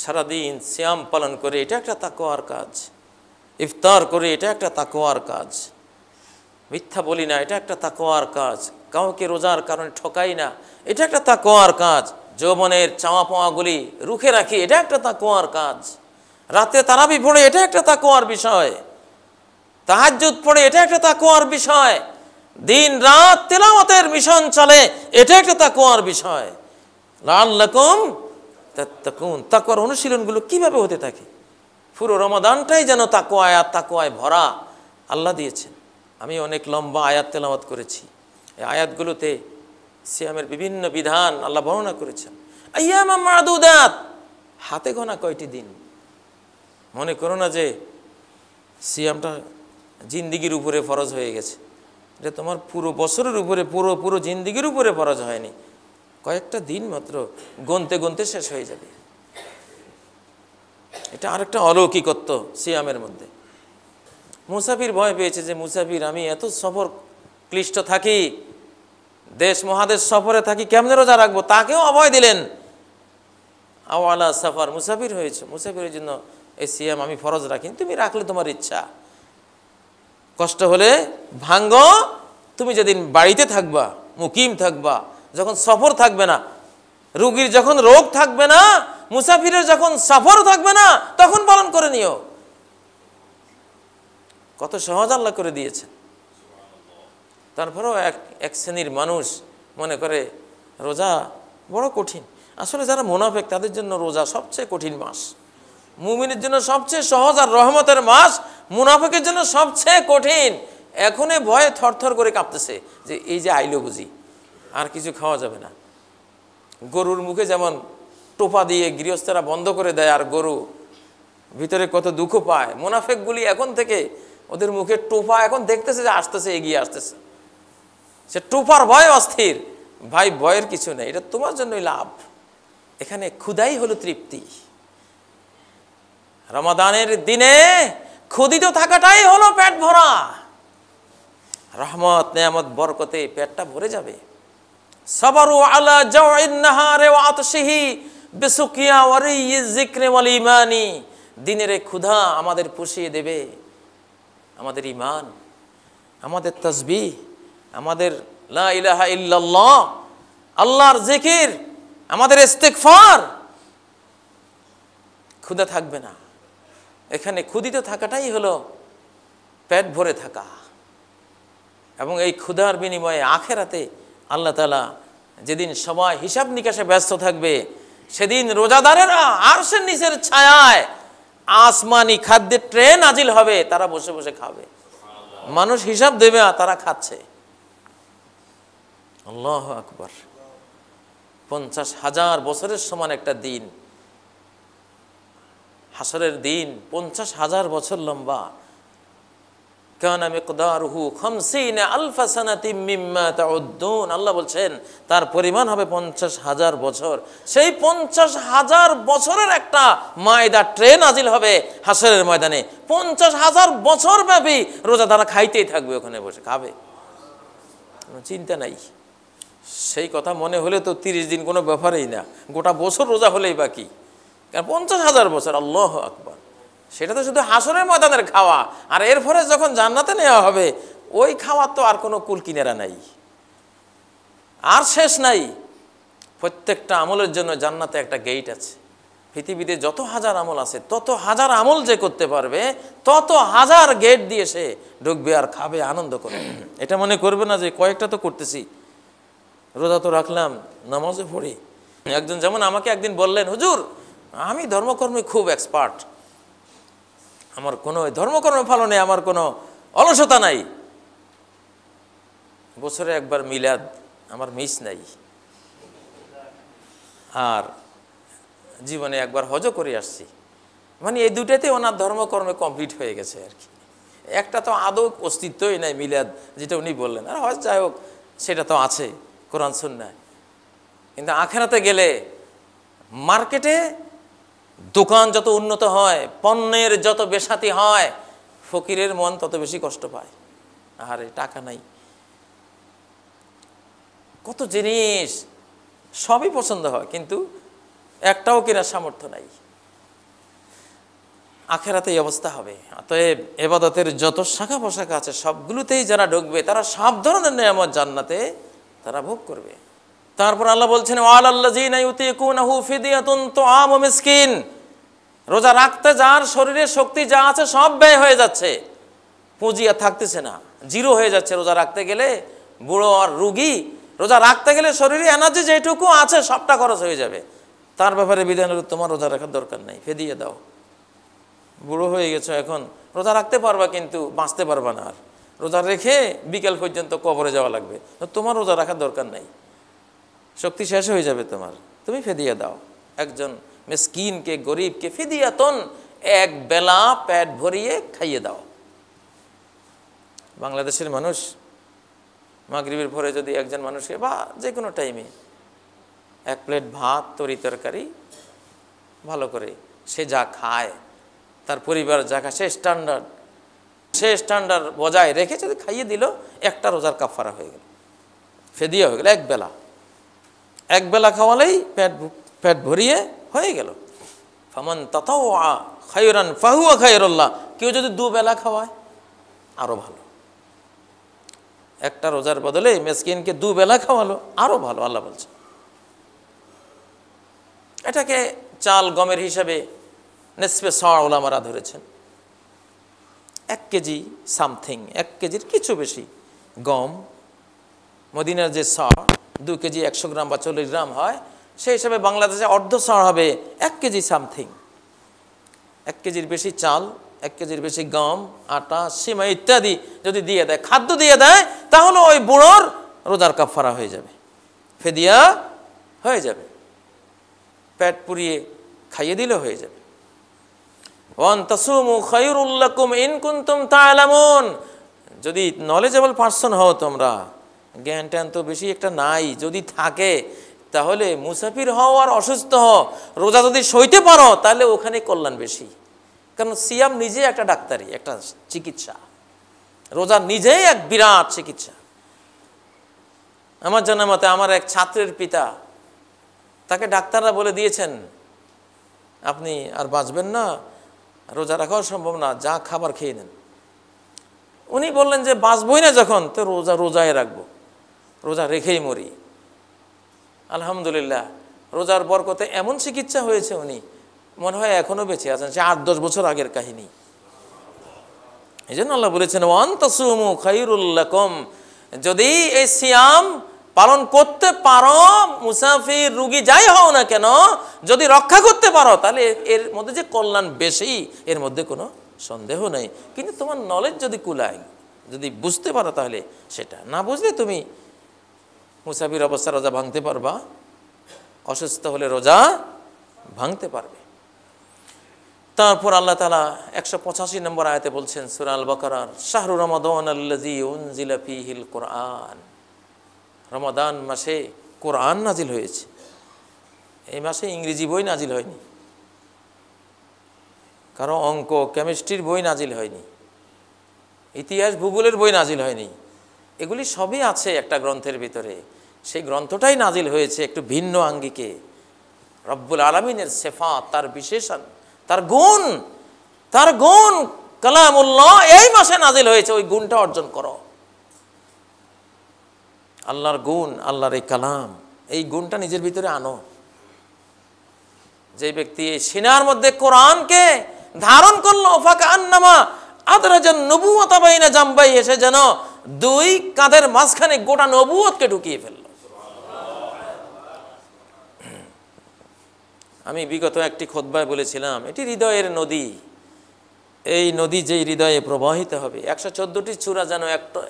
সারাদিন সিয়াম পালন করে, এটা একটা তাকওয়ার কাজ। ইফতার করে, এটা একটা তাকওয়ার কাজ। মিথ্যা বলি না, এটা একটা তাকওয়ার কাজ। কাউকে রোজার কারণে ঠকাই না, এটা একটা তাকওয়ার কাজ। যৌবনের চাওয়া পাওয়াগুলি রুখে রাখি, এটা একটা তাকওয়ার কাজ। রাতে তারাবি পড়ে, এটা একটা তাকওয়ার বিষয়। তাহাজ্জুদ পড়ে, এটা একটা তাকওয়ার বিষয়। দিন রাত তিলাওয়াতের মিশন চলে, এটা একটা তাকওয়ার বিষয়। লাআল্লাকুম তাত্তাকুন, তাকওয়ার অনুশীলনগুলো কিভাবে হতে থাকে? পুরো রমাদানটাই যেন তাকওয়ায় আর তাকওয়ায় ভরা আল্লাহ দিয়েছেন। আমি অনেক লম্বা আয়াত তেলাওয়াত করেছি। এই আয়াতগুলোতে সিয়ামের বিভিন্ন বিধান আল্লাহ বর্ণনা করেছেন। আইয়ামাম মাদুদাত, হাতে গোনা কয়টি দিন। মনে করো না যে সিয়ামটা জিন্দিগির উপরে ফরজ হয়ে গেছে, এটা তোমার পুরো বছরের উপরে, পুরো জিন্দিগির উপরে ফরজ হয়নি। কয়েকটা দিন মাত্র, গুনতে গুনতে শেষ হয়ে যাবে। এটা আরেকটা অলৌকিকত্ব সিয়ামের মধ্যে। মুসাফির ভয় পেয়েছে যে মুসাফির, আমি এত সফর ক্লিষ্ট থাকি, দেশ মহাদেশ সফরে থাকি, কেমনে রোজা রাখবো? তাকেও অভয় দিলেন। আওয়ালা সফর, মুসাফির হয়েছে, মুসাফিরের জন্য এই সিয়াম আমি ফরজ রাখি, তুমি রাখলে তোমার ইচ্ছা, কষ্ট হলে ভাঙ্গো। তুমি যেদিন বাড়িতে থাকবা, মুকিম থাকবা, যখন সফর থাকবে না, রোগীর যখন রোগ থাকবে না, মুসাফিরের যখন সফর থাকবে না, তখন পালন করে নিও। কত সহজ আল্লাহ করে দিয়েছে। তারপরেও এক শ্রেণীর মানুষ মনে করে রোজা বড় কঠিন। আসলে যারা মুনাফিক তাদের জন্য রোজা সবচেয়ে কঠিন মাস, মুমিনের জন্য সবচেয়ে সহজ আর রহমতের মাস, মুনাফিকের জন্য সবচেয়ে কঠিন। এখনই ভয়ে থরথর করে কাঁপতেছে যে এই যে আইলো বুঝি আর কিছু খাওয়া যাবে না। গরুর মুখে যেমন টোপা দিয়ে গৃহস্থরা বন্ধ করে দেয় আর গরু ভিতরে কত দুঃখ পায়, মুনাফিকগুলি এখন থেকে ওদের মুখে টোপা এখন দেখতেছে যে আসতেছে, এগিয়ে আসতেছে, সে টোপার ভয় অস্থির। ভাই ভয়ের কিছু নেই, এটা তোমার জন্যই লাভ। এখানে ক্ষুধাই হলো তৃপ্তি। রমাদানের দিনে ক্ষুধিত থাকাটাই হলো পেট ভরা। রহমত নেয়ামত বরকতে পেটটা ভরে যাবে। সাবারু আলা জাওইন নাহারে ওয়া আতশিহি বিসুকিয়া ওয়া রিয়িজ যিকরি ওয়াল ঈমানি। দিনের ক্ষুধা আমাদের পুষিয়ে দেবে আমাদের ঈমান, আমাদের তাসবিহ, আমাদের লা ইলাহা ইল্লাল্লাহ, আল্লাহর জিকির, আমাদের ইস্তিগফার। ক্ষুধা থাকবে না। এখানে ক্ষুধিত থাকাটাই হলো পেট ভরে থাকা। এবং এই ক্ষুধার বিনিময়ে আখেরাতে আল্লাহ তাআলা যেদিন সবাই হিসাব নিকাশে ব্যস্ত থাকবে, সেদিন রোজাদারেরা আরশের নিচের ছায়ায় আসমানি খাদ্যের ট্রে নাজিল হবে, তারা বসে বসে খাবে। মানুষ হিসাব দেবে আর তারা খাচ্ছে। আল্লাহু আকবার। 50,000 বছরের সমান একটা দিন, হাসরের দিন 50,000 বছর লম্বা। কানা মিকদারুহু 50 আলফ সানাতিম মিম্মা তাউদ্দুন। আল্লাহ বলছেন তার পরিমাণ হবে 50,000 বছর। সেই 50,000 বছরের একটা মায়দা ট্রেন নাজিল হবে হাসরের ময়দানে। 50,000 বছর ব্যাপী রোজাদাররা খাইতেই থাকবে, ওখানে বসে খাবে, কোনো চিন্তা নাই। সেই কথা মনে হলে তো 30 দিন কোনো ব্যাপারই না, গোটা বছর রোজা হলেই বাকি। কারণ 50,000 বছর, আল্লাহু আকবার। সেটা তো শুধু হাসরের ময়দানের খাওয়া, আর এরপরে যখন জান্নাতে নেওয়া হবে ওই খাওয়ার তো আর কোনো কুল কিনারা নাই, আর শেষ নাই। প্রত্যেকটা আমলের জন্য জান্নাতে একটা গেট আছে। পৃথিবীতে যত হাজার আমল আছে তত হাজার আমল যে করতে পারবে তত হাজার গেট দিয়ে সে ঢুকবে আর খাবে, আনন্দ করবে। এটা মনে করবে না যে কয়েকটা তো করতেছি, রোজা তো রাখলাম, নামাজও পড়ি। একজন যেমন আমাকে একদিন বললেন, হুজুর আমি ধর্মকর্মে খুব এক্সপার্ট, আমার কোনো ধর্মকর্ম পালনে আমার কোনো অলসতা নাই, বছরে একবার মিলাদ আমার মিস নাই, আর জীবনে একবার হজও করে আসছি। মানে এই দুটাতে ওনার ধর্মকর্মে কমপ্লিট হয়ে গেছে আর কি। একটা তো আদৌ অস্তিত্বই নাই মিলাদ, যেটা উনি বললেন। আর হজ যাই হোক সেটা তো আছে কোরআন সুন্নাহ। কিন্তু আখিরাতে গেলে মার্কেটে দোকান যত উন্নত হয়, পণ্যের যত বেসাতি হয়, ফকিরের মন তত বেশি কষ্ট পায়। আরে টাকা নাই, কত জিনিস সবই পছন্দ হয় কিন্তু একটাও কেনার সামর্থ্য নাই। আখিরাতে এই অবস্থা হবে। অতএব ইবাদতের যত শাখা পোশাখা আছে সবগুলোতেই যারা ঢুকবে তারা সব ধরনের নিয়ামত জান্নাতে তারা ভোগ করবে। তারপর আল্লাহ বলছেন, ওয়ালাল্লাযিনা ইউতিকুনাহু ফিদিয়াতুন তুআমু মিসকিন। রোজা রাখতে যার শরীরে শক্তি যা আছে সব ব্যয় হয়ে যাচ্ছে, পুঁজি আর থাকতেছে না, জিরো হয়ে যাচ্ছে। রোজা রাখতে গেলে বুড়ো আর রুগী, রোজা রাখতে গেলে শরীরে এনার্জি যেটুকু আছে সবটা খরচ হয়ে যাবে। তার ব্যাপারে বিধান হলো তোমার রোজা রাখার দরকার নাই, ফিদিয়া দাও। বুড়ো হয়ে গেছো, এখন রোজা রাখতে পারবা কিন্তু বাঁচতে পারবা না। আর রোজা রেখে বিকেল পর্যন্ত কবরে যাওয়া লাগবে, তোমার রোজা রাখার দরকার নাই, শক্তি শেষ হয়ে যাবে তোমার, তুমি ফিদিয়া দাও। একজন মিসকিনকে, গরিবকে ফিদিয়াতুন, এক বেলা পেট ভরিয়ে খাইয়ে দাও। বাংলাদেশের মানুষ মাগরিবের পরে যদি একজন মানুষকে বা যে কোনো টাইমে এক প্লেট ভাত, তরি তরকারি ভালো করে সে যা খায়, তার পরিবার যা খায়, সে স্ট্যান্ডার্ড বজায় রেখে যদি খাইয়ে দিল, একটা রোজার কাফারা হয়ে গেল, ফিদিয়া হয়ে গেল। এক বেলা খাওয়ালেই পেট ভরিয়ে হয়ে গেল। ফামান তাতাওয়া খায়রান ফাহুয়া খায়রুল্লাহ। কেউ যদি দুবেলা খাওয়ায় আরো ভালো, একটা রোজার বদলে মিসকিনকে দুবেলা খাওয়ালো আরো ভালো, আল্লাহ বলছে। এটাকে চাল গমের হিসাবে নিসফে সা উলামারা ধরেছেন। 1 কেজি সামথিং, 1 কেজির কিছু বেশি গম, মদিনার যে সা 2 কেজি 100 গ্রাম বা 40 গ্রাম হয়, সেই হিসাবে বাংলাদেশে অর্ধ সা হবে 1 কেজি সামথিং। 1 কেজির বেশি চাল, 1 কেজির বেশি গম, আটা, সিমা ইত্যাদি যদি দিয়ে দেয়, খাদ্য দিয়ে দেয়, তাহলে ওই বুড়োর রোজার কাফারা হয়ে যাবে, ফিদিয়া হয়ে যাবে, পেট পুরিয়ে খাইয়ে দিলে হয়ে যাবে। ওয়ান তাসুমু খায়রুল লাকুম ইন কুনতুম তা'লামুন। যদি নলেজেবল পারসন হও তোমরা, জ্ঞান ট্যান তো বেশি একটা নাই, যদি থাকে তাহলে মুসাফির হও আর অসুস্থ হও, রোজা যদি সইতে পারো তাহলে ওখানে কল্যাণ বেশি। কারণ সিয়াম নিজে একটা ডাক্তারি, একটা চিকিৎসা, রোজা নিজেই এক বিরাট চিকিৎসা। আমার জানা মতে আমার এক ছাত্রের পিতা, তাকে ডাক্তাররা বলে দিয়েছেন আপনি আর বাঁচবেন না, রোজা রাখাও সম্ভব না, যা খাবার খেয়ে নেন। উনি বললেন যে বাঁচবই না যখন, তো রোজায় রাখবো, রোজা রেখেই মরি। আলহামদুলিল্লাহ, রোজার বরকতে এমন চিকিৎসা হয়েছে, উনি মনে হয় এখনো বেঁচে আছেন, সে 8-10 বছর আগের কাহিনী। এই জন্য আল্লাহ বলেছেন ওয়ান তাসুমু খায়রুল লাকুম। যদি এই সিয়াম পালন করতে পারো, মুসাফির রুগী যাই হও না কেন, যদি রক্ষা করতে পারো তাহলে এর মধ্যে যে কল্যাণ বেশি, এর মধ্যে কোনো সন্দেহ নেই। কিন্তু তোমার নলেজ যদি কুলায়, যদি বুঝতে পারো তাহলে সেটা, না বুঝলে তুমি মুসাফির অবস্থা রোজা ভাঙতে পারবা, অসুস্থ হলে রোজা ভাঙতে পারবে। তারপর আল্লাহ তাআলা 185 নম্বর আয়াতে বলছেন সূরা আল বাকারার, শাহরু রমাদান আল্লাযী উনজিলা ফীহিল কুরআন, রমাদান মাসে কোরআন নাজিল হয়েছে। এই মাসে ইংরেজি বই নাজিল হয়নি, কারো অঙ্ক কেমিস্ট্রির বই নাজিল হয়নি, ইতিহাস ভূগোলের বই নাজিল হয়নি। এগুলি সবই আছে একটা গ্রন্থের ভিতরে। সেই গ্রন্থটাই নাজিল হয়েছে একটু ভিন্ন আঙ্গিকে। রব্বুল আলামিনের সিফাত, তার বিশেষণ, তার গুণ কালামুল্লাহ এই মাসে নাজিল হয়েছে। ওই গুণটা অর্জন করো। আল্লাহর গুণ, আল্লাহর এই কালাম, এই গুণটা নিজের ভিতরে আনো। যে ব্যক্তি এই সিনার মধ্যে কোরআনকে ধারণ করলো, ফাকা আন্নামা আদরাজান নবুওয়াতা বাইনা জামবাই, এসে যেন দুই কাঁধের মাঝখানে গোটা নবুয়তকে ঢুকিয়ে ফেলল। আমি বিগত একটি খুতবায় বলেছিলাম, এটি হৃদয়ের নদী। এই নদী যেই হৃদয়ে প্রবাহিত হবে, 114টি চূড়া যেন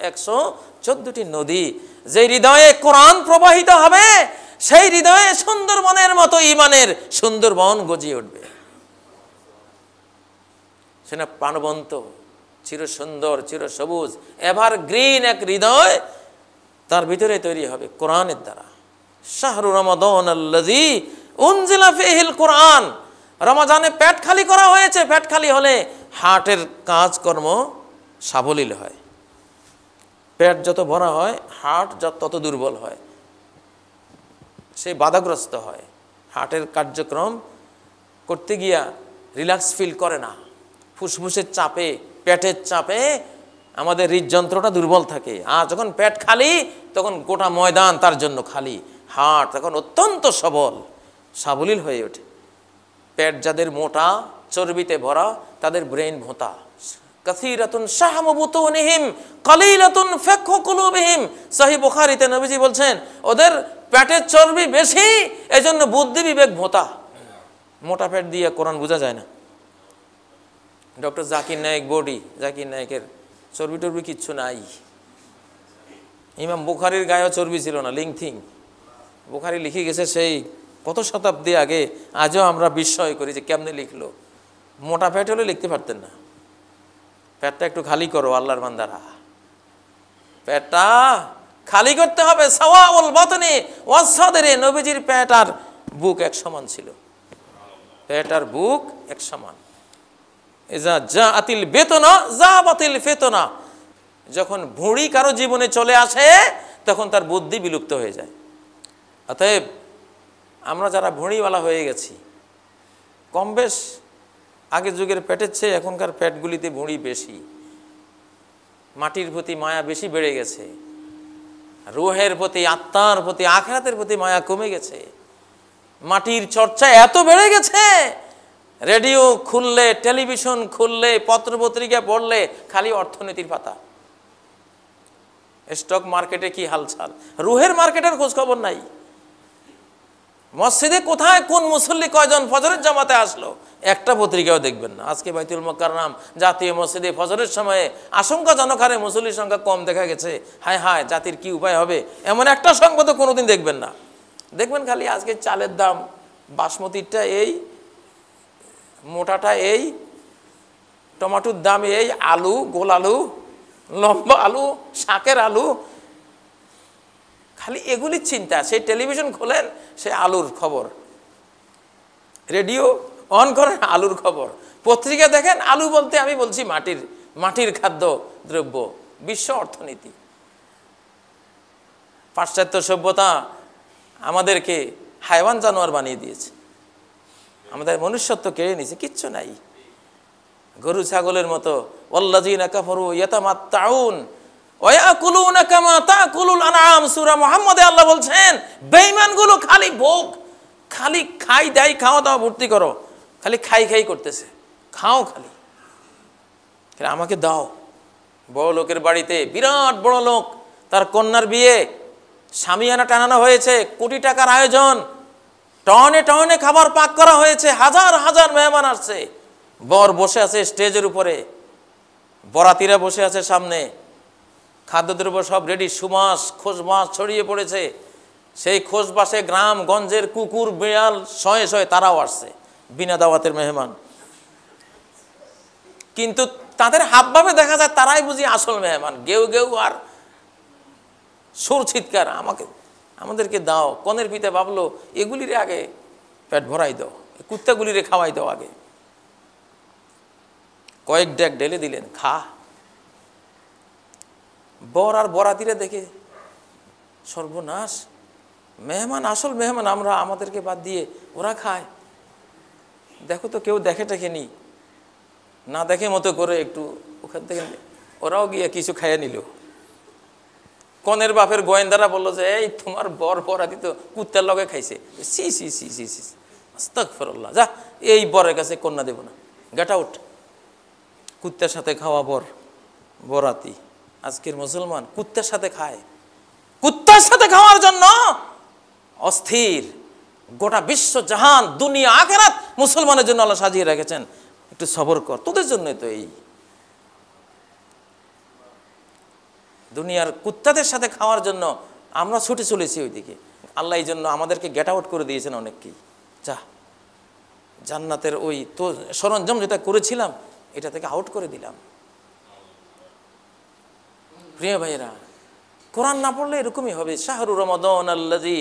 114টি নদী, যেই হৃদয়ে কোরআন প্রবাহিত হবে, সেই হৃদয়ে সুন্দরবনের মতো ঈমানের সুন্দরবন গজিয়ে উঠবে। সেটা প্রাণবন্ত, চির সুন্দর, চির সবুজ, এভার গ্রিন এক হৃদয় তার ভিতরে তৈরি হবে কোরআনের দ্বারা। শাহরু রমাদান আল্লাযী উনজিলা ফীহিল কুরআন। রমজানে পেট খালি করা হয়েছে। পেট খালি হলে হার্টের কাজকর্ম সাবলীল হয়। পেট যত ভরা হয়, হার্ট তত দুর্বল হয়, সে বাধাগ্রস্ত হয়। হার্টের কার্যক্রম করতে গিয়া রিল্যাক্স ফিল করে না। ফুসফুসের চাপে, পেটের চাপে আমাদের হৃদযন্ত্রটা দুর্বল থাকে। আর যখন পেট খালি, তখন গোটা ময়দান তার জন্য খালি। হার্ট তখন অত্যন্ত সবল, সাবলীল হয়ে ওঠে। পেট যাদের মোটা, চর্বিতে ভরা, তাদের ব্রেন ভোঁতা। কাসীরাতুন শাহমু বুতুনিহিম কালীলাতুন ফাকহু কুলুবিহিম। সহিহ বুখারীতে নবীজি বলছেন, ওদের পেটের চর্বি বেশি, এজন্য বুদ্ধি বিবেক ভোঁতা। মোটা পেট দিয়ে কোরআন বোঝা যায় না। ডক্টর জাকির নায়েক বডি, জাকির নায়েকের চর্বি টর্বি কিচ্ছু নাই। ইমাম বুখারীর গায়েও চর্বি ছিল না, লিংথিং। বুখারী লিখে গেছে সেই কত শতাব্দী আগে। আজও আমরা বিস্ময় করি যে কেমনে লিখলো। মোটা পেট হলে লিখতে পারতেন না। পেটটা একটু খালি করো আল্লাহর বান্দারা, পেটটা খালি করতে হবে। সাওয়াউল বাতনি ওয়াস সাদরি। নবীজির পেট আর বুক এক সমান ছিল। পেট আর বুক এক সমান। ইজা জাআতিল বেতনা যাবাতিল ফিতনা। যখন ভুঁড়ি কারো জীবনে চলে আসে, তখন তার বুদ্ধি বিলুপ্ত হয়ে যায়। অতএব আমরা যারা ভুঁড়িওয়ালা হয়ে গেছি, কম বেশ আগের যুগের পেটের চেয়ে এখনকার পেটগুলিতে ভুঁড়ি বেশি। মাটির প্রতি মায়া বেশি বেড়ে গেছে। রুহের প্রতি, আত্মার প্রতি, আখিরাতের প্রতি মায়া কমে গেছে। মাটির চর্চা এত বেড়ে গেছে, রেডিও খুললে, টেলিভিশন খুললে, পত্রপত্রিকা পড়লে খালি অর্থনীতির পাতা। স্টক মার্কেটে কি হালচাল, রুহের মার্কেটের খোঁজ খবর নাই। মসজিদে কোথায় কোন মুসল্লি কয়জন ফজরের জামাতে আসলো, একটা পত্রিকাও দেখবেন না। আজকে বাইতুল মুকাররম জাতীয় মসজিদে ফজরের সময়ে আশঙ্কাজনক হারে মুসল্লির সংখ্যা কম দেখা গেছে। হায় হায়, জাতির কি উপায় হবে, এমন একটা সংবাদও কোনোদিন দেখবেন না। দেখবেন খালি আজকে চালের দাম, বাসমতিটা এই, মোটাটা এই, টমেটোর দাম এই, আলু, গোল আলু, লম্বা আলু, শাকের আলু, খালি এগুলির চিন্তা। সেই টেলিভিশন খোলেন, সে আলুর খবর। রেডিও অন করেন, আলুর খবর। পত্রিকা দেখেন, আলু বলতে আমি বলছি মাটির খাদ্য দ্রব্য, বিশ্ব অর্থনীতি। পাশ্চাত্য সভ্যতা আমাদেরকে হায়ওয়ান জানোয়ার বানিয়ে দিয়েছে, আমাদের মনুষ্যত্ব কেড়ে নিয়েছে। কিচ্ছু নাই, গরু ছাগলের মতো। ওয়াল্লাযীনা কাফারু ইয়াতামাত্তাউন ওয়া ইয়াকুলুনা কামা তাকুলুল আনআম। সূরা মুহাম্মদে আল্লাহ বলছেন, বেঈমানগুলো খালি ভোগ, খালি খাই দাই, খাওয়া দাওয়া ভর্তি করো, খালি খাই করতেছে। খাও খালি, আমাকে দাও। বড় লোকের বাড়িতে, বিরাট বড় লোক, তার কন্যার বিয়ে, শামিয়ানা টানানো হয়েছে, কোটি টাকার আয়োজন, টনে টনে খাবার পাক করা হয়েছে, হাজার হাজার মেহমান আসছে। বর বসে আছে স্টেজের উপরে, বরাতিরা বসে আছে সামনে, খাদ্যদ্রব্য সব রেডি, সুবাস খোসবাস ছড়িয়ে পড়েছে। সেই খোসবাসে গ্রাম গঞ্জের কুকুর বিড়াল শয়ে শয়ে তারাও আসছে, বিনা দাওয়াতের মেহমান। কিন্তু তাদের হাবভাবে দেখা যায় তারাই বুঝি আসল মেহমান। গেউ গেউ আর সুর চিৎকার, আমাদেরকে দাও। কনের পিতা ভাবলো এগুলিরে আগে পেট ভরাই দাও, কুত্তাগুলিরে খাওয়াই দাও আগে। কয়েক ডেক ঢেলে দিলেন, খা। বর আর বরাতিরে দেখে সর্বনাশ, মেহমান, আসল মেহমান আমরা, আমাদেরকে বাদ দিয়ে ওরা খায়। দেখো তো কেউ দেখে টেখে নি, না দেখে মতো করে একটু ওখান থেকে ওরাও গিয়ে কিছু খাইয়ে নিল। কনের বাপের গোয়েন্দারা বললো যে এই তোমার বর বরাতি তো কুত্তার লগে খাইছে। সি সি সি সি সি আস্তাগফিরুল্লাহ, যা এই বরের কাছে কন্যা দেব না, গেট আউট। কুত্তার সাথে খাওয়া বর বরাতি। আজকের মুসলমান কুত্তার সাথে খায়, কুত্তার সাথে খাওয়ার জন্য অস্থির। গোটা বিশ্ব জাহান দুনিয়া আখিরাত মুসলমানের জন্য আল্লাহ সাজিয়ে রেখেছেন। একটু সবর কর, তোদের জন্যই তো এই দুনিয়ার কুত্তাদের সাথে খাওয়ার জন্য আমরা ছুটে চলেছি ওইদিকে। আল্লাহ এই জন্য আমাদেরকে গেট আউট করে দিয়েছেন অনেককেই। যা, জান্নাতের ওই তো সরঞ্জাম যেটা করেছিলাম এটা থেকে আউট করে দিলাম। প্রিয় ভাইরা, কোরআন না পড়লে এরকমই হবে। শাহরু রমাদান আল্লাযী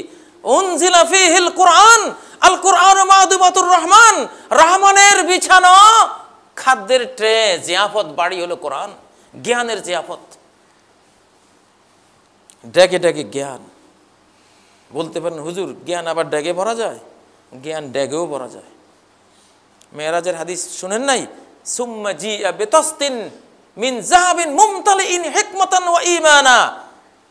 উনজিলা ফীহিল কোরআন, আল কোরআনু মা'দুবাতুর রহমান, রহমানের বিছানো খাদ্যের ট্রে, জিয়াফত বাড়ি হলো কোরআন, জ্ঞানের জিয়াফত। ডেকে ডেকে জ্ঞান। বলতে পারেন হুজুর জ্ঞান আবার ডেকে ভরা যায়? জ্ঞান ডেগেও ভরা যায়। মেরাজের হাদিস শুনেন নাই? সুম্মা জিআ বিতাসতিন মিন যাহাবিন মুমতালিইন হিকমাতান ওয়া ঈমানা।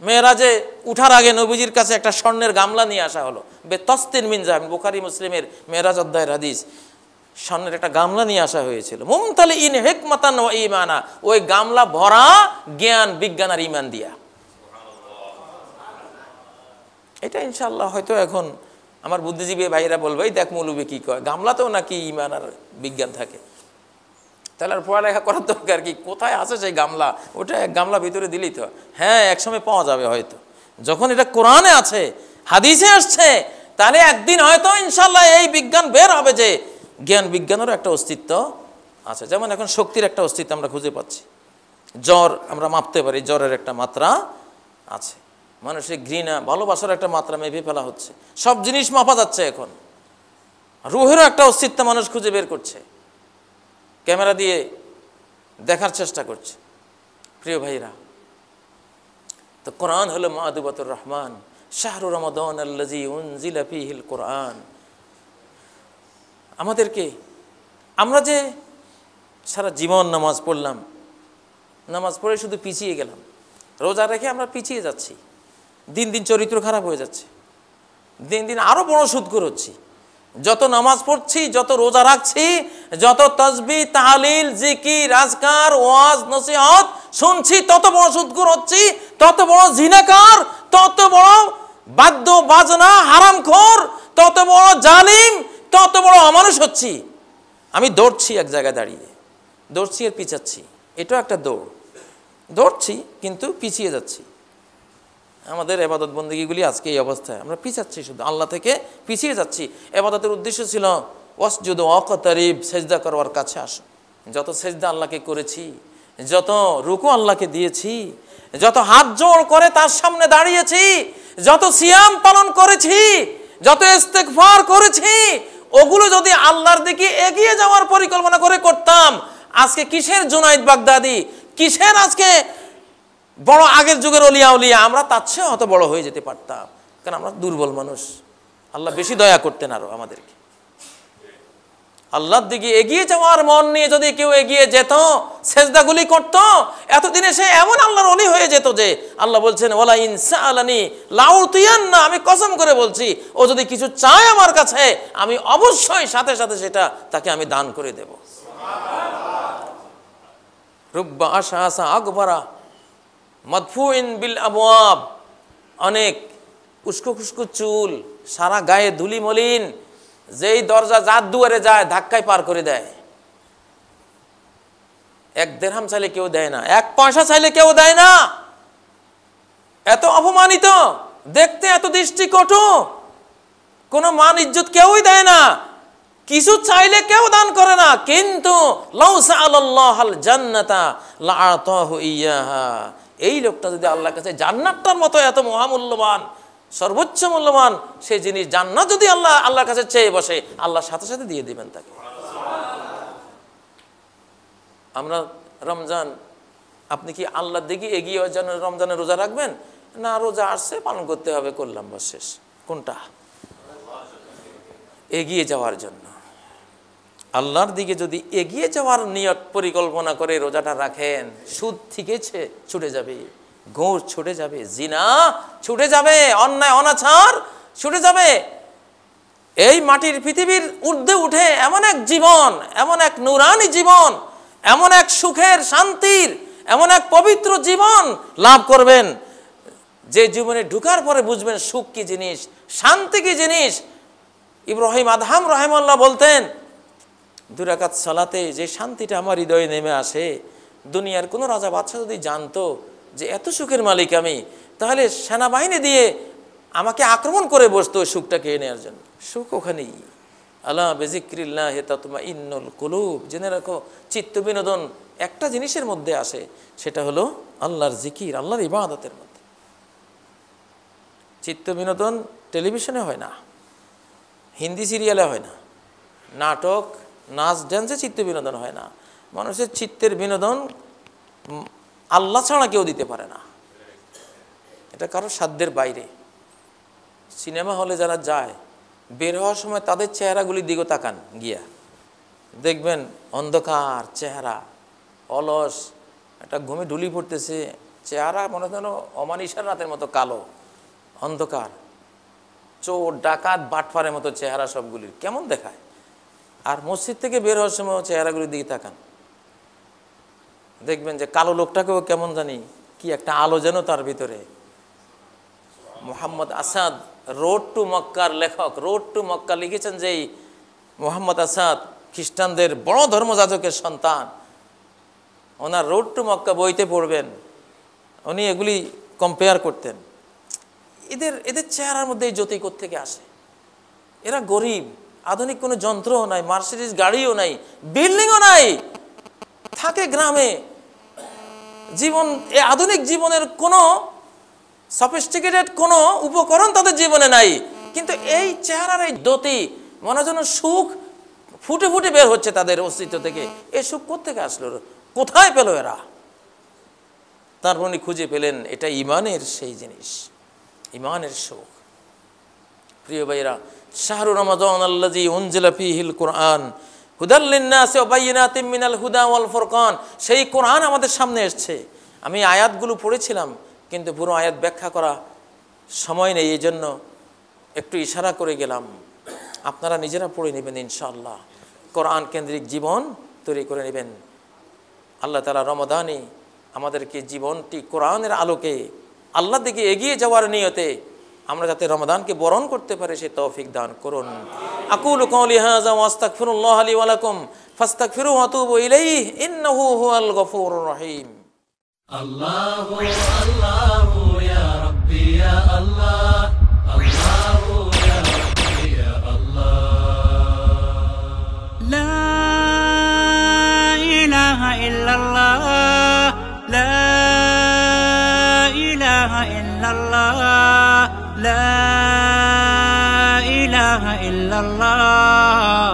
মেরাজে উঠার আগে নবীজির কাছে একটা স্বর্ণের গামলা নিয়ে আসা হলো। বিতাসতিন মিন যাহাবিন, বুখারী মুসলিমের মেরাজ অধ্যায়ের হাদিস। স্বর্ণের একটা গামলা নিয়ে আসা হয়েছিল, মুমতালিইন হিকমাতান ওয়া ঈমানা। ওই গামলা ভরা জ্ঞান, বিজ্ঞান আর ঈমান দিয়া। এটা ইনশাআল্লাহ হয়তো এখন আমার বুদ্ধিজীবী ভাইরা বলবে এই দেখ মৌলবী কি কয়, গামলাতেও নাকি ঈমান আর বিজ্ঞান থাকে। তাহলে আর পড়ালেখা করার দরকার কি? কোথায় আছে সেই গামলা? ওটা এক গামলা ভিতরে দিলেই তো। হ্যাঁ, একসময় পাওয়া যাবে হয়তো, যখন এটা কোরআনে আছে, হাদিসে আসছে, তাহলে একদিন হয়তো ইনশাআল্লাহ এই বিজ্ঞান বের হবে যে জ্ঞান বিজ্ঞানেরও একটা অস্তিত্ব আছে। যেমন এখন শক্তির একটা অস্তিত্ব আমরা খুঁজে পাচ্ছি। জ্বর আমরা মাপতে পারি, জ্বরের একটা মাত্রা আছে। মানুষের ঘৃণা, ভালোবাসার একটা মাত্রা মেপে ফেলা হচ্ছে। সব জিনিস মাপা যাচ্ছে এখন। রুহেরও একটা অস্তিত্ব মানুষ খুঁজে বের করছে, ক্যামেরা দিয়ে দেখার চেষ্টা করছে। প্রিয় ভাইরা, তো কোরআন হলো মা'দুবাতুর রহমান, শাহরু রমাদান আল্লাযী উনজিলা ফীহিল কোরআন। আমাদেরকে, আমরা যে সারা জীবন নামাজ পড়লাম, নামাজ পড়ে শুধু পিছিয়ে গেলাম, রোজা রেখে আমরা পিছিয়ে যাচ্ছি, দিন দিন চরিত্র খারাপ হয়ে যাচ্ছে, দিন দিন আরো বড় সুদখোর হচ্ছি। যত নামাজ পড়ছি, যত রোজা রাখছি, যত তাসবিহ তাহলিল জিকির আজকার ওয়াজ নসিহত শুনছি, তত বড় সুদখোর হচ্ছি, তত বড় জিনাকার, তত বড় বাদ্য বাজনা হারামখোর, তত বড় জালিম, তত বড় অমানুষ হচ্ছি। আমি দৌড়ছি এক জায়গায় দাঁড়িয়ে, দৌড়ছি আর পিছাচ্ছি। এটাও একটা দৌড়ছি কিন্তু পিছিয়ে যাচ্ছি। আমাদের ইবাদত বন্দেগীগুলি আজকে এই অবস্থায়, আমরা পিছাচ্ছি, শুধু আল্লাহ থেকে পিছিয়ে যাচ্ছি। ইবাদতের উদ্দেশ্য ছিল ওয়াসজুদু ওয়াকতারিব, সেজদা করবার কাছে আসো। যত সেজদা আল্লাহকে করেছি, যত রুকু আল্লাহকে দিয়েছি, যত হাত জোড় করে তার সামনে দাঁড়িয়েছি, যত সিয়াম পালন করেছি, যত ইস্তেগফার করেছি, ওগুলো যদি আল্লাহর দিকে এগিয়ে যাওয়ার পরিকল্পনা করে করতাম, আজকে কিসের জুনাইদ বাগদাদি, কিসের আজকে বড় আগের যুগের অলিয়া উলিয়া, আমরা তার চেয়ে অত বড় হয়ে যেতে পারতাম। কারণ আমরা দুর্বল মানুষ, আল্লাহ বেশি দয়া করতেন আরো আমাদেরকে। আল্লাহর দিকে এগিয়ে যাওয়ার মন নিয়ে যদি কেউ এগিয়ে যেত, সেজদাগুলি করত, এতদিনে সে এমন আল্লাহর ওলি হয়ে যেত যে আল্লাহ বলছেন ওয়ালা ইন সাআলানি লাউতিয়ান্না, আমি কসম করে বলছি ও যদি কিছু চায় আমার কাছে, আমি অবশ্যই সাথে সাথে সেটা তাকে আমি দান করে দেব। রুব্বা আশা আসা আকবরা মাদফুইন বিল আবওয়াব, অনেক উস্কো খুস্কো চুল, সারা গায়ে ধুলি মলিন, যেই দরজা যার দুয়ারে যায় ধাক্কায় পার করে দেয়। এক দিরহাম চাইলে কেউ দেয় না, এক পয়সা চাইলে কেউ দেয় না। এত অপমানিত, দেখতে এত দৃষ্টি কটু, কোনো মান ইজ্জত কেউই দেয় না। কিছু চাইলে কেউ দান করে না, কিন্তু লাউ সাআলাল্লাহাল জান্নাতা লাআতাহু ইয়াহা, এই লোকটা যদি আল্লাহর কাছে জান্নাতটার মতো এত মহামূল্যবান, সর্বোচ্চ মূল্যবান সেই জিনিস জান্নাত যদি আল্লাহর কাছে চেয়ে বসে, আল্লাহ সাথে সাথে দিয়ে দিবেন তাকে। আমরা রমজান, আপনি কি আল্লাহর দিকে এগিয়ে যাওয়ার জন্য রমজানে রোজা রাখবেন? না, রোজা আসছে, পালন করতে হবে, করলাম, বাস শেষ। কোনটা? এগিয়ে যাওয়ার জন্য। আল্লাহর দিকে যদি এগিয়ে যাওয়ার নিয়ত পরিকল্পনা করে রোজাটা রাখেন, সুদ থেকে ছুটে যাবে, ঘুষ ছুটে যাবে, জিনা ছুটে যাবে, অন্যায় অনাচার ছুটে যাবে। এই মাটির পৃথিবীর ঊর্ধ্বে উঠে এমন এক জীবন, এমন এক নূরানি জীবন, এমন এক সুখের শান্তির, এমন এক পবিত্র জীবন লাভ করবেন, যে জীবনে ঢুকার পরে বুঝবেন সুখ কি জিনিস, শান্তি কি জিনিস। ইব্রাহিম আদহাম রাহিমাহুল্লাহ বলতেন, 2 রাকাত সালাতে যে শান্তিটা আমার হৃদয়ে নেমে আসে, দুনিয়ার কোনো রাজা বাদশা যদি জানতো যে এত সুখের মালিক আমি, তাহলে সেনাবাহিনী দিয়ে আমাকে আক্রমণ করে বসতো সুখটা খেয়ে নেওয়ার জন্য। সুখ ওখানেই। আলা বিযিক্রিল্লাহি তাতমাইন্নুল কুলুব। জেনে রাখো, চিত্ত বিনোদন একটা জিনিসের মধ্যে আসে, সেটা হলো আল্লাহর জিকির, আল্লাহর ইবাদতের মধ্যে। চিত্ত বিনোদন টেলিভিশনে হয় না, হিন্দি সিরিয়ালে হয় না, নাটক, নাচ, ড্যান্সে চিত্ত বিনোদন হয় না। মানুষের চিত্তের বিনোদন আল্লাহ ছাড়া কেউ দিতে পারে না, এটা কারো সাধ্যের বাইরে। সিনেমা হলে যারা যায়, বের হওয়ার সময় তাদের চেহারাগুলির দিকে তাকান গিয়া, দেখবেন অন্ধকার চেহারা, অলস, একটা ঘুমে ঢুলি পড়তেছে চেহারা, মনে হয় অমানিসার রাতের মতো কালো, অন্ধকার, চোর ডাকাত বাটফারের মতো চেহারা সবগুলির, কেমন দেখায়। আর মসজিদ থেকে বের হওয়ার সময় চেহারাগুলির দিকে তাকান, দেখবেন যে কালো লোকটাকেও কেমন জানি কি একটা আলো যেন তার ভিতরে। মোহাম্মদ আসাদ, রোড টু মক্কার লেখক, রোড টু মক্কা লিখেছেন যে মোহাম্মদ আসাদ খ্রিস্টানদের বড় ধর্মযাজকের সন্তান, ওনার রোড টু মক্কা বইতে পড়বেন, উনি এগুলি কম্পেয়ার করতেন। এদের চেহারার মধ্যে এই জ্যোতি কোত্থেকে আসে? এরা গরিব, আধুনিক কোনো যন্ত্রও নাই, মার্সিডিজ গাড়িও নাই, বিল্ডিংও নাই, থাকে গ্রামে। জীবন, এই আধুনিক জীবনের কোনো সফিস্টিকেটেড কোনো উপকরণ তাদের জীবনে নাই, কিন্তু এই চেহারার এই দ্যুতি, মনে যেন সুখ ফুটে ফুটে বের হচ্ছে তাদের অস্তিত্ব থেকে। এই সুখ কোত্থেকে আসলো, কোথায় পেল এরা? তারপর উনি খুঁজে পেলেন এটা ইমানের সেই জিনিস, ইমানের সুখ। প্রিয় ভাইরা, শাহরু রমাদান আল্লাযী উনজিলা ফীহিল কুরআন হুদাল লিন-নাসি ওয়া বায়িনাতিম মিনাল হুদা ওয়াল ফুরকান। সেই কোরআন আমাদের সামনে এসেছে। আমি আয়াতগুলো পড়েছিলাম, কিন্তু পুরো আয়াত ব্যাখ্যা করা সময় নেই, এই জন্য একটু ইশারা করে গেলাম। আপনারা নিজেরা পড়ে নেবেন ইনশাআল্লাহ, কোরআন কেন্দ্রিক জীবন তৈরি করে নেবেন। আল্লাহ তাআলা রমাদানে আমাদেরকে জীবনটি কোরআনের আলোকে আল্লাহর দিকে এগিয়ে যাওয়ার নিয়তে আমরা যাতে রমাদানকে বরণ করতে পারি সে তৌফিক দান করুন। আকুলু কওলি হাযা ওয়া আস্তাগফিরুল্লাহ লি ওয়া লাকুম ফাস্তাগফিরুহু ওয়া তুবু ইলাইহি ইন্নাহু হুয়াল গফুরুর রহিম। আল্লাহু আল্লাহু ইয়া রাব্বি ইয়া আল্লাহ, আল্লাহু ইয়া রাব্বি ইয়া আল্লাহ। লা ইলাহা ইল্লাল্লাহ, লা ইলাহা ইল্লাল্লাহ, লা ইলাহা ইল্লাল্লাহ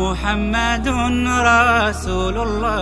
মুহাম্মাদুর রাসূলুল্লাহ।